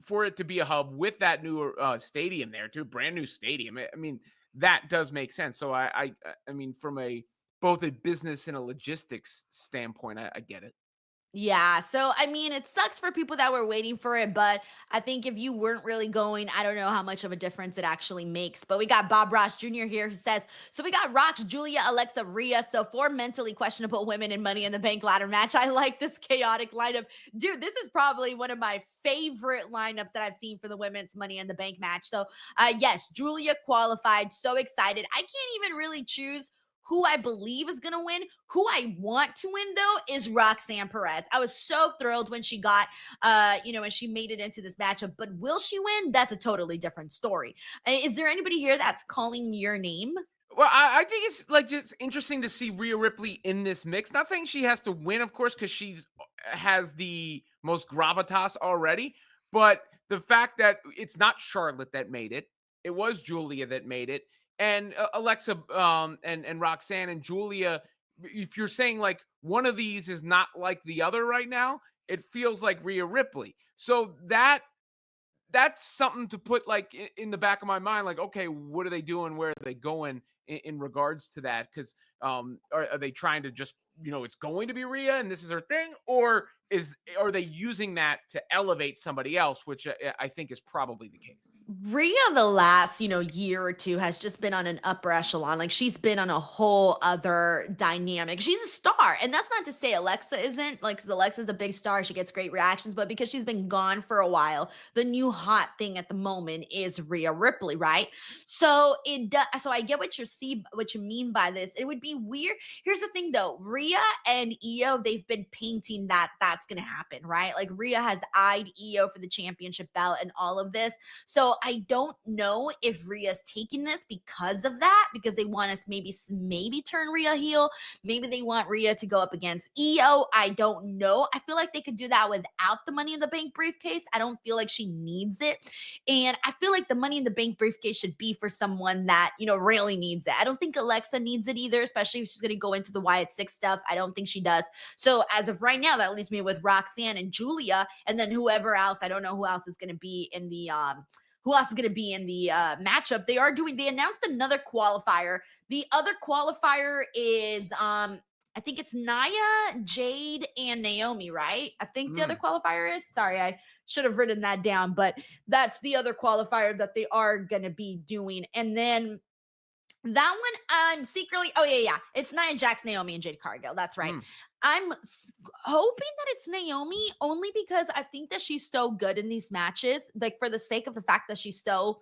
for it to be a hub with that new stadium there, too, brand new stadium. I mean, that does make sense. So I mean, from a both a business and a logistics standpoint, I get it. Yeah, so I mean, it sucks for people that were waiting for it, but I think if you weren't really going, I don't know how much of a difference it actually makes. But we got Bob Ross Jr. here who says, so we got Rox, Julia, Alexa, Rhea. So four mentally questionable women in Money in the Bank ladder match. I like this chaotic lineup. Dude, this is probably one of my favorite lineups that I've seen for the women's Money in the Bank match. So yes, Julia qualified. So excited. I can't even really choose who I believe is going to win. Who I want to win, though, is Roxanne Perez. I was so thrilled when she got, when she made it into this matchup. But will she win? That's a totally different story. Is there anybody here that's calling your name? Well, I think it's like just interesting to see Rhea Ripley in this mix. Not saying she has to win, of course, because she's has the most gravitas already. But the fact that it's not Charlotte that made it, it was Julia that made it, and Alexa, and Roxanne and Julia. If you're saying like one of these is not like the other right now, it feels like Rhea Ripley. So that's something to put like in the back of my mind, like, okay, what are they doing, where are they going in regards to that? Because are they trying to just, it's going to be Rhea and this is her thing, or are they using that to elevate somebody else, which I think is probably the case. Rhea, the last, year or two has just been on an upper echelon. Like, she's been on a whole other dynamic. She's a star. And that's not to say Alexa isn't, like, 'cause Alexa's a big star. She gets great reactions, but because she's been gone for a while, the new hot thing at the moment is Rhea Ripley, right? So it does, so I get what you mean by this. It would be weird. Here's the thing though, Rhea and Io, they've been painting that that's gonna happen, right? Like, Rhea has eyed Io for the championship belt and all of this. So I don't know if Rhea's taking this because of that, because they want us maybe turn Rhea heel. Maybe they want Rhea to go up against Io. I don't know. I feel like they could do that without the Money in the Bank briefcase. I don't feel like she needs it. And I feel like the Money in the Bank briefcase should be for someone that, really needs it. I don't think Alexa needs it either, especially if she's going to go into the Wyatt Sicks stuff. I don't think she does. So as of right now, that leaves me with Roxanne and Julia, and then whoever else. I don't know who else is going to be in the matchup. They announced another qualifier. The other qualifier is I think it's Naya, Jade, and Naomi, right? I think the other Mm. qualifier is. Sorry, I should have written that down, but that's the other qualifier that they are going to be doing. And then that one, I'm secretly, oh, yeah, it's Nia Jax, Naomi, and Jade Cargill. That's right. Mm. I'm hoping that it's Naomi only because I think that she's so good in these matches, like for the sake of the fact that she's so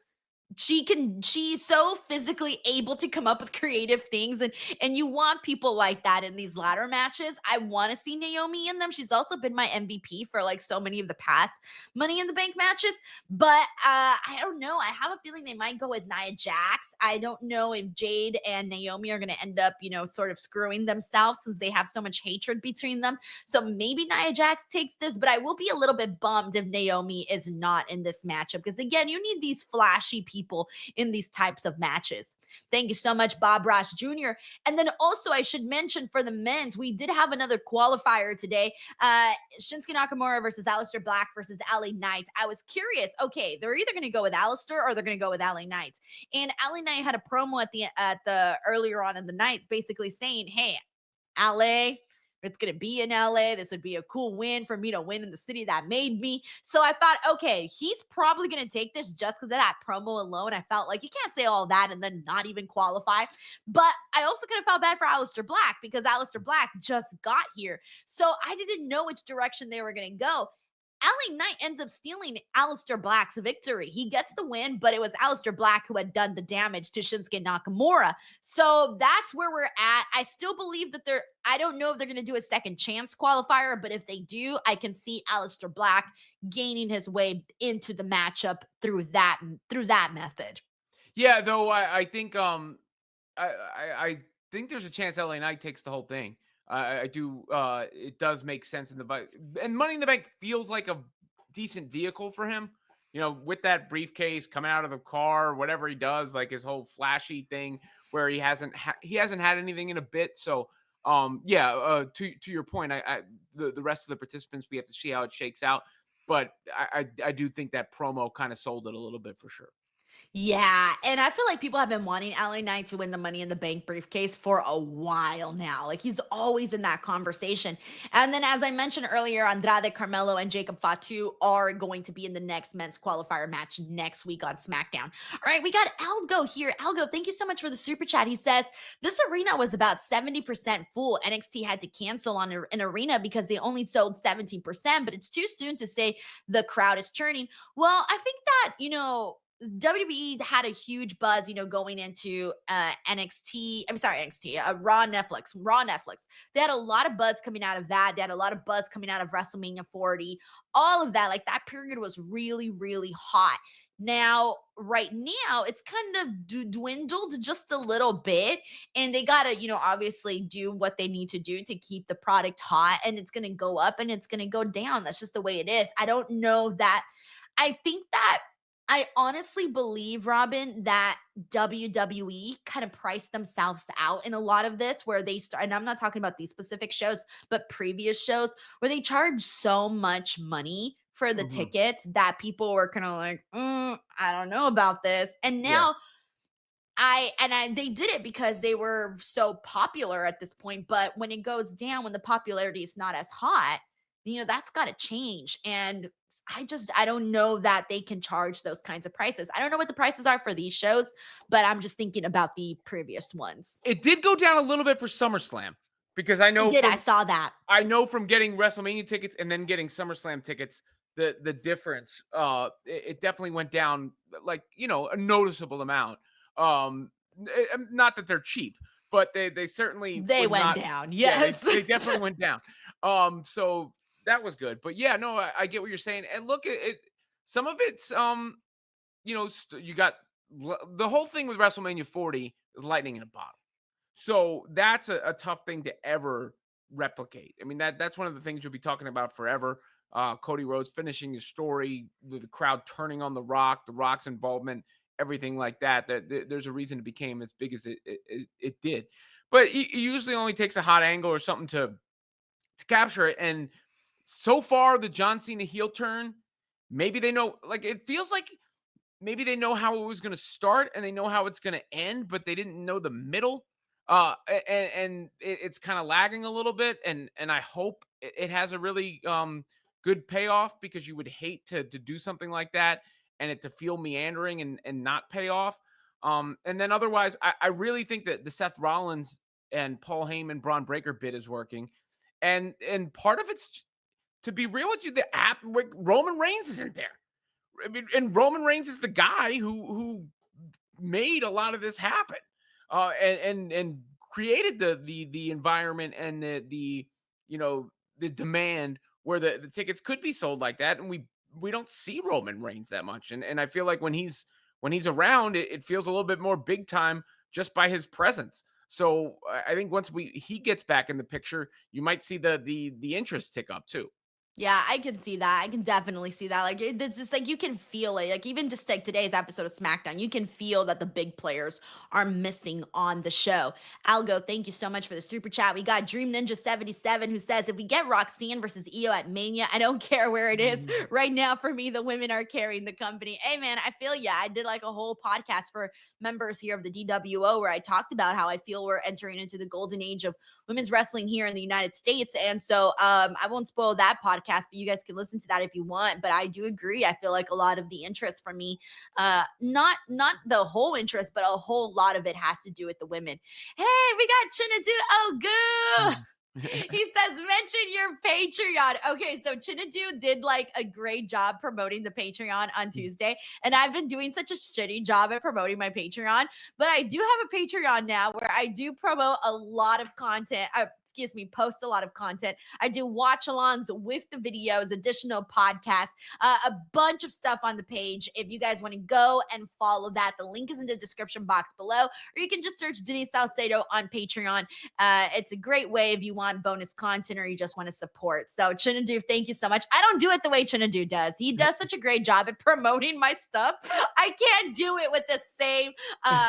physically able to come up with creative things, and you want people like that in these ladder matches. I want to see Naomi in them. She's also been my MVP for like so many of the past Money in the Bank matches, but I don't know. I have a feeling they might go with Nia Jax. I don't know if Jade and Naomi are going to end up, sort of screwing themselves since they have so much hatred between them. So maybe Nia Jax takes this, but I will be a little bit bummed if Naomi is not in this matchup because again, you need these flashy people in these types of matches. Thank you so much, Bob Ross Jr. And then also, I should mention for the men's, we did have another qualifier today. Shinsuke Nakamura versus Aleister Black versus LA Knight. I was curious. Okay, they're either going to go with Aleister or they're going to go with LA Knight. And LA Knight had a promo at the earlier on in the night, basically saying, "Hey, LA, it's going to be in LA. This would be a cool win for me to win in the city that made me." So I thought, okay, he's probably going to take this just because of that promo alone. I felt like you can't say all that and then not even qualify. But I also kind of felt bad for Aleister Black because Aleister Black just got here. So I didn't know which direction they were going to go. LA Knight ends up stealing Aleister Black's victory. He gets the win, but it was Aleister Black who had done the damage to Shinsuke Nakamura. So that's where we're at. I still believe that I don't know if they're going to do a second chance qualifier, but if they do, I can see Aleister Black gaining his way into the matchup through that method. Yeah, though I think I think there's a chance LA Knight takes the whole thing. I do. It does make sense in and Money in the Bank feels like a decent vehicle for him. With that briefcase coming out of the car, whatever he does, like his whole flashy thing, where he hasn't had anything in a bit. So, yeah. To your point, the rest of the participants, we have to see how it shakes out. But I do think that promo kind of sold it a little bit for sure. Yeah, and I feel like people have been wanting LA Knight to win the Money in the Bank briefcase for a while now. Like he's always in that conversation. And then, as I mentioned earlier, Andrade, Carmelo, and Jacob Fatu are going to be in the next men's qualifier match next week on SmackDown. All right, we got Algo here. Algo, thank you so much for the super chat. He says this arena was about 70% full. NXT had to cancel on an arena because they only sold 17%, but it's too soon to say the crowd is turning. Well, I think that, WWE had a huge buzz, going into NXT. I'm sorry, NXT, Raw Netflix. They had a lot of buzz coming out of that. They had a lot of buzz coming out of WrestleMania 40. All of that, like that period was really, really hot. Now, right now, it's kind of dwindled just a little bit, and they gotta, obviously do what they need to do to keep the product hot. And it's gonna go up and it's gonna go down. That's just the way it is. I don't know that. I think that I honestly believe, Robin, that WWE kind of priced themselves out in a lot of this, where they start, and I'm not talking about these specific shows, but previous shows where they charge so much money for the Mhm. tickets that people were kind of like, I don't know about this. And Yeah. now they did it because they were so popular at this point. But when it goes down, when the popularity is not as hot, that's got to change. And I don't know that they can charge those kinds of prices. I don't know what the prices are for these shows, but I'm just thinking about the previous ones. It did go down a little bit for SummerSlam because It did. I saw that. I know from getting WrestleMania tickets and then getting SummerSlam tickets, the difference, it definitely went down like, a noticeable amount. Not that they're cheap, but they certainly They would went not. down. Yeah, Yes. they definitely went down. So that was good. But yeah, no, I get what you're saying. And look, some of it's you got the whole thing with WrestleMania 40 is lightning in a bottle. So that's a tough thing to ever replicate. I mean, that's one of the things you'll be talking about forever. Cody Rhodes finishing his story, the crowd turning on The Rock, The Rock's involvement, everything like that. There's a reason it became as big as it did. But it usually only takes a hot angle or something to capture it. And so far, the John Cena heel turn, maybe they know, like it feels like maybe they know how it was going to start and they know how it's going to end, but they didn't know the middle. And it's kind of lagging a little bit. And I hope it has a really good payoff because you would hate to do something like that and it to feel meandering and not pay off. And then otherwise, I really think that the Seth Rollins and Paul Heyman Braun Breaker bit is working, and part of it's, to be real with you, the app like Roman Reigns isn't there. I mean, and Roman Reigns is the guy who made a lot of this happen, and created the environment and the you know the demand where the tickets could be sold like that, and we don't see Roman Reigns that much, and I feel like when he's around, it feels a little bit more big time just by his presence. So I think once he gets back in the picture, you might see the interest tick up too. Yeah, I can see that. I can definitely see that. Like, it's just like you can feel it. Like, even just like today's episode of SmackDown, you can feel that the big players are missing on the show. Algo, thank you so much for the super chat. We got Dream Ninja 77 who says, if we get Roxanne versus Io at Mania, I don't care where it is. Right now, for me, the women are carrying the company. Hey, man, I feel yeah. I did like a whole podcast for members here of the DWO where I talked about how I feel we're entering into the golden age of women's wrestling here in the United States. And so I won't spoil that podcast, but you guys can listen to that if you want. But I do agree. I feel like a lot of the interest for me, not the whole interest, but a whole lot of it has to do with the women. Hey, we got Chinadu. Oh, good. He says, mention your Patreon. Okay, so Chinadu did like a great job promoting the Patreon on Tuesday. And I've been doing such a shitty job at promoting my Patreon. But I do have a Patreon now where I do promote a lot of content. Post a lot of content. I do watch alongs with the videos, additional podcasts, a bunch of stuff on the page. If you guys want to go and follow that, the link is in the description box below, or you can just search Denise Salcedo on Patreon. It's a great way if you want bonus content or you just want to support. So Chinadu, thank you so much. I don't do it the way Chinadu does. He does such a great job at promoting my stuff. I can't do it with the same pizzazz.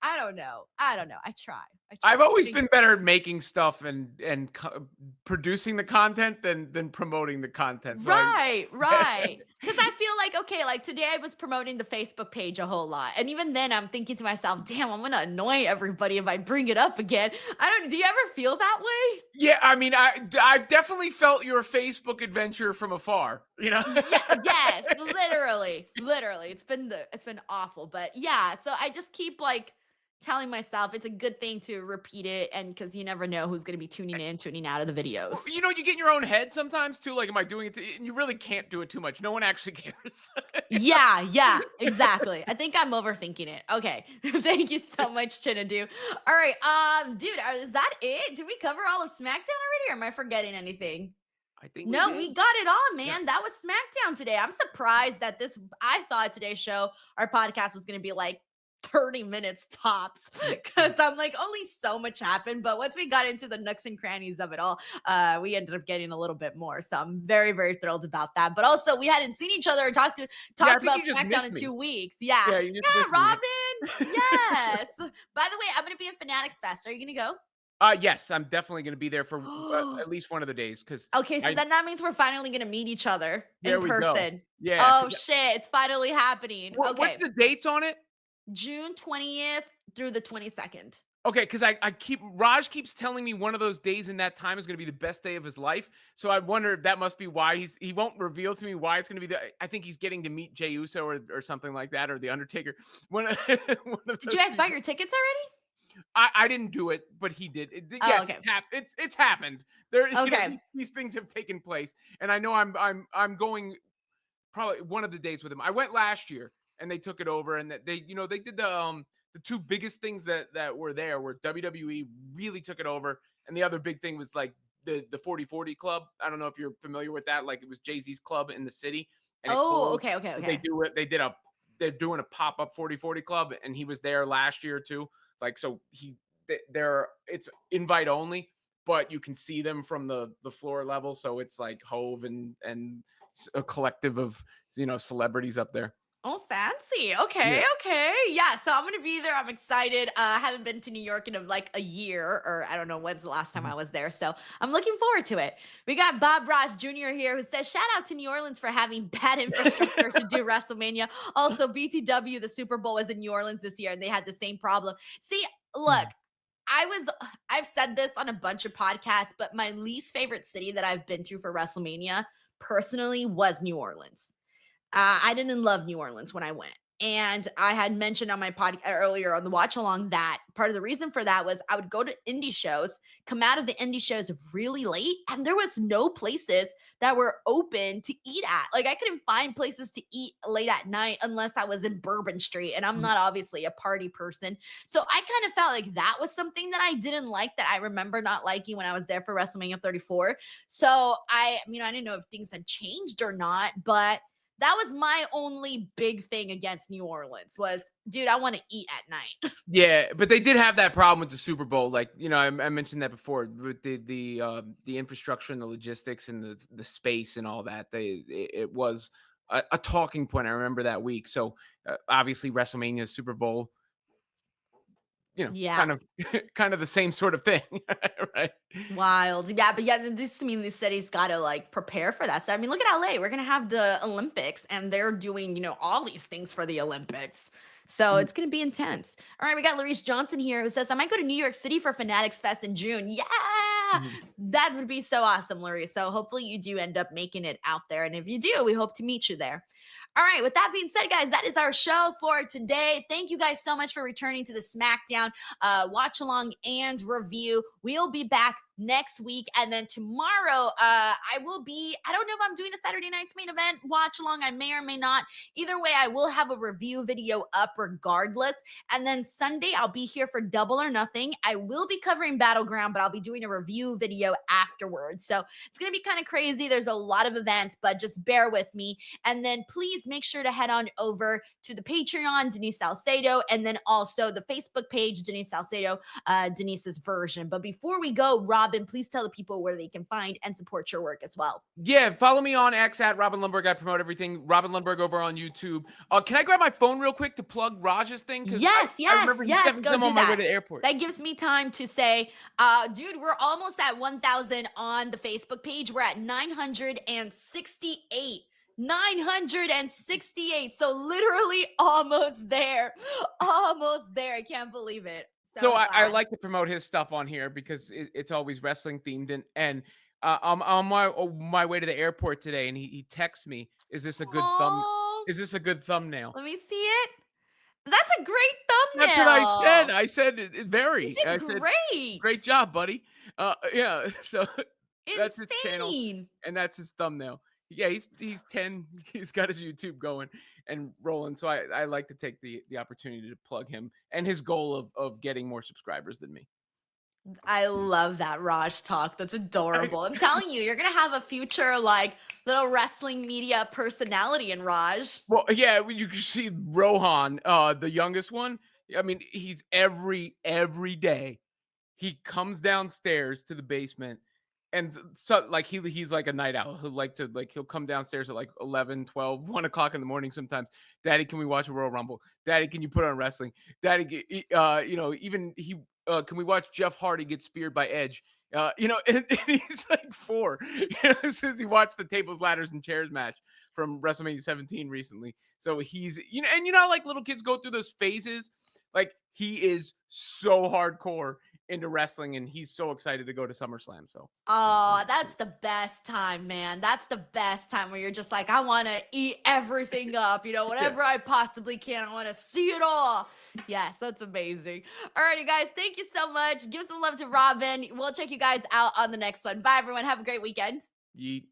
I don't know. I try. I've always been better at making stuff and producing the content than promoting the content. So Right. Because I feel like, okay, like today I was promoting the Facebook page a whole lot. And even then I'm thinking to myself, damn, I'm going to annoy everybody if I bring it up again. Do you ever feel that way? yeah, I mean, I've definitely felt your Facebook adventure from afar. Yeah, yes, literally. It's been awful. But yeah, so I just keep like telling myself it's a good thing to repeat it, and because you never know who's going to be tuning in, tuning out of the videos. Well, you get in your own head sometimes too. Like, am I doing it? And you really can't do it too much. No one actually cares. Yeah, exactly. I think I'm overthinking it. Okay. Thank you so much, Chinadu. All right. Dude, is that it? Did we cover all of SmackDown already, or am I forgetting anything? I think No, we we did. got it on, Yeah. man. That was SmackDown today. I'm surprised that I thought today's show, our podcast was going to be like 30 minutes tops because I'm like, only so much happened. But once we got into the nooks and crannies of it all, we ended up getting a little bit more. So I'm very, very thrilled about that. But also, we hadn't seen each other or talked Yeah, I think about you just SmackDown missed in me. 2 weeks. Yeah. Yeah, you just Yeah, missed me. Robin. Yes. By the way, I'm going to be in Fanatics Fest. Are you going to go? Yes, I'm definitely going to be there for at least one of the days because Okay, so I. then that means we're finally gonna meet each other in There we go. person. Yeah. Oh shit, it's finally happening. What's Okay. the dates on it? June 20th through the 22nd. Okay, because I keep Raj keeps telling me one of those days in that time is going to be the best day of his life. So I wonder if that must be why he won't reveal to me why it's going to be. I think he's getting to meet Jey Uso or something like that, or the Undertaker. One of, one of Did you those guys buy people. your tickets already? I didn't do it, but he did. Oh, Yes, okay. it's happened. There, Okay. these things have taken place, and I know I'm going probably one of the days with him. I went last year and they took it over, and that they did the two biggest things that were there were WWE really took it over, and the other big thing was like the 40/40 club. I don't know if you're familiar with that. Like, it was Jay-Z's club in the city and it Oh, closed. But okay. they're doing a pop-up 40/40 club, and he was there last year too. Like, so they're it's invite only, but you can see them from the floor level. So it's like Hove and a collective of celebrities up there. Oh, fancy. Yeah. Okay. Yeah, so I'm gonna be there. I'm excited. I haven't been to New York in like a year, or I don't know when's the last time I Mhm. was there. So I'm looking forward to it. We got Bob Ross Jr. here who says, shout out to New Orleans for having bad infrastructure to do WrestleMania. Also, BTW, the Super Bowl was in New Orleans this year, and they had the same problem. See, look, I've said this on a bunch of podcasts, but my least favorite city that I've been to for WrestleMania personally was New Orleans. I didn't love New Orleans when I went. And I had mentioned on my podcast earlier on the watch along that part of the reason for that was I would go to indie shows, come out of the indie shows really late, and there was no places that were open to eat at. Like I couldn't find places to eat late at night unless I was in Bourbon Street, and I'm not obviously a party person. So I kind of felt like that was something that I didn't like that I remember not liking when I was there for WrestleMania 34. So I didn't know if things had changed or not, but that was my only big thing against New Orleans was, dude, I want to eat at night. Yeah, but they did have that problem with the Super Bowl. Like, I mentioned that before with the infrastructure and the logistics and the space and all that. It was a talking point. I remember that week. So obviously WrestleMania, Super Bowl, Yeah. kind of kind of the same sort of thing, right? Wild. Yeah, but yeah, the city's got to like prepare for that. So, I mean, look at LA. We're going to have the Olympics and they're doing, all these things for the Olympics. So Mm, it's going to be intense. All right, we got Larice Johnson here who says, I might go to New York City for Fanatics Fest in June. Yeah, mhm. that would be so awesome, Larice. So hopefully you do end up making it out there. And if you do, we hope to meet you there. All right, with that being said, guys, that is our show for today. Thank you guys so much for returning to the SmackDown watch along and review. We'll be back next week. And then tomorrow, I don't know if I'm doing a Saturday night's main event watch along. I may or may not. Either way, I will have a review video up regardless. And then Sunday, I'll be here for Double or Nothing. I will be covering Battleground, but I'll be doing a review video afterwards. So it's going to be kind of crazy. There's a lot of events, but just bear with me. And then please make sure to head on over to the Patreon, Denise Salcedo, and then also the Facebook page, Denise Salcedo, Denise's version. But before we go, Robin, please tell the people where they can find and support your work as well. Yeah, follow me on X at Robin Lundberg. I promote everything. Robin Lundberg over on YouTube. Can I grab my phone real quick to plug Raj's thing? Because I remember he sent me Go some do on my way that. to the airport. That gives me time to say, dude, we're almost at 1,000 on the Facebook page. We're at 968. 968. So literally almost there. Almost there. I can't believe it. So So I glad. like to promote his stuff on here because it's always wrestling themed. And I'm on my way to the airport today, and he texts me, "Is this a good thumb? Oh, Is this a good thumbnail?" let me see it. That's a great That's what I said. thumbnail. I said, "It You very." did I said, great. "Great job, buddy." Yeah. So that's his channel, Insane. and that's his thumbnail. Yeah, he's 10. He's got his YouTube going and rolling. So I like to take the opportunity to plug him and his goal of getting more subscribers than me. I love that Raj talk. That's adorable. I'm telling you, you're gonna have a future like little wrestling media personality in Raj. Well, yeah, well, you can see Rohan, the youngest one. I mean, he's every day he comes downstairs to the basement, and so like he's like a night owl. He'll come downstairs at like 11, 12, 1 o'clock in the morning sometimes. Daddy, can we watch a Royal Rumble? Daddy, can you put on wrestling? Daddy, even he can we watch Jeff Hardy get speared by Edge? And he's like 4. Since he watched the tables, ladders, and chairs match from WrestleMania 17 recently. So he's and how like little kids go through those phases. Like he is so hardcore into wrestling, and he's so excited to go to SummerSlam. So Oh, that's the best time, man. That's the best time where you're just like, I want to eat everything up, yeah. whatever I possibly can. I want to see it all. Yes, that's amazing. All righty, guys. Thank you so much. Give some love to Robin. We'll check you guys out on the next one. Bye, everyone. Have a great weekend. Yeet.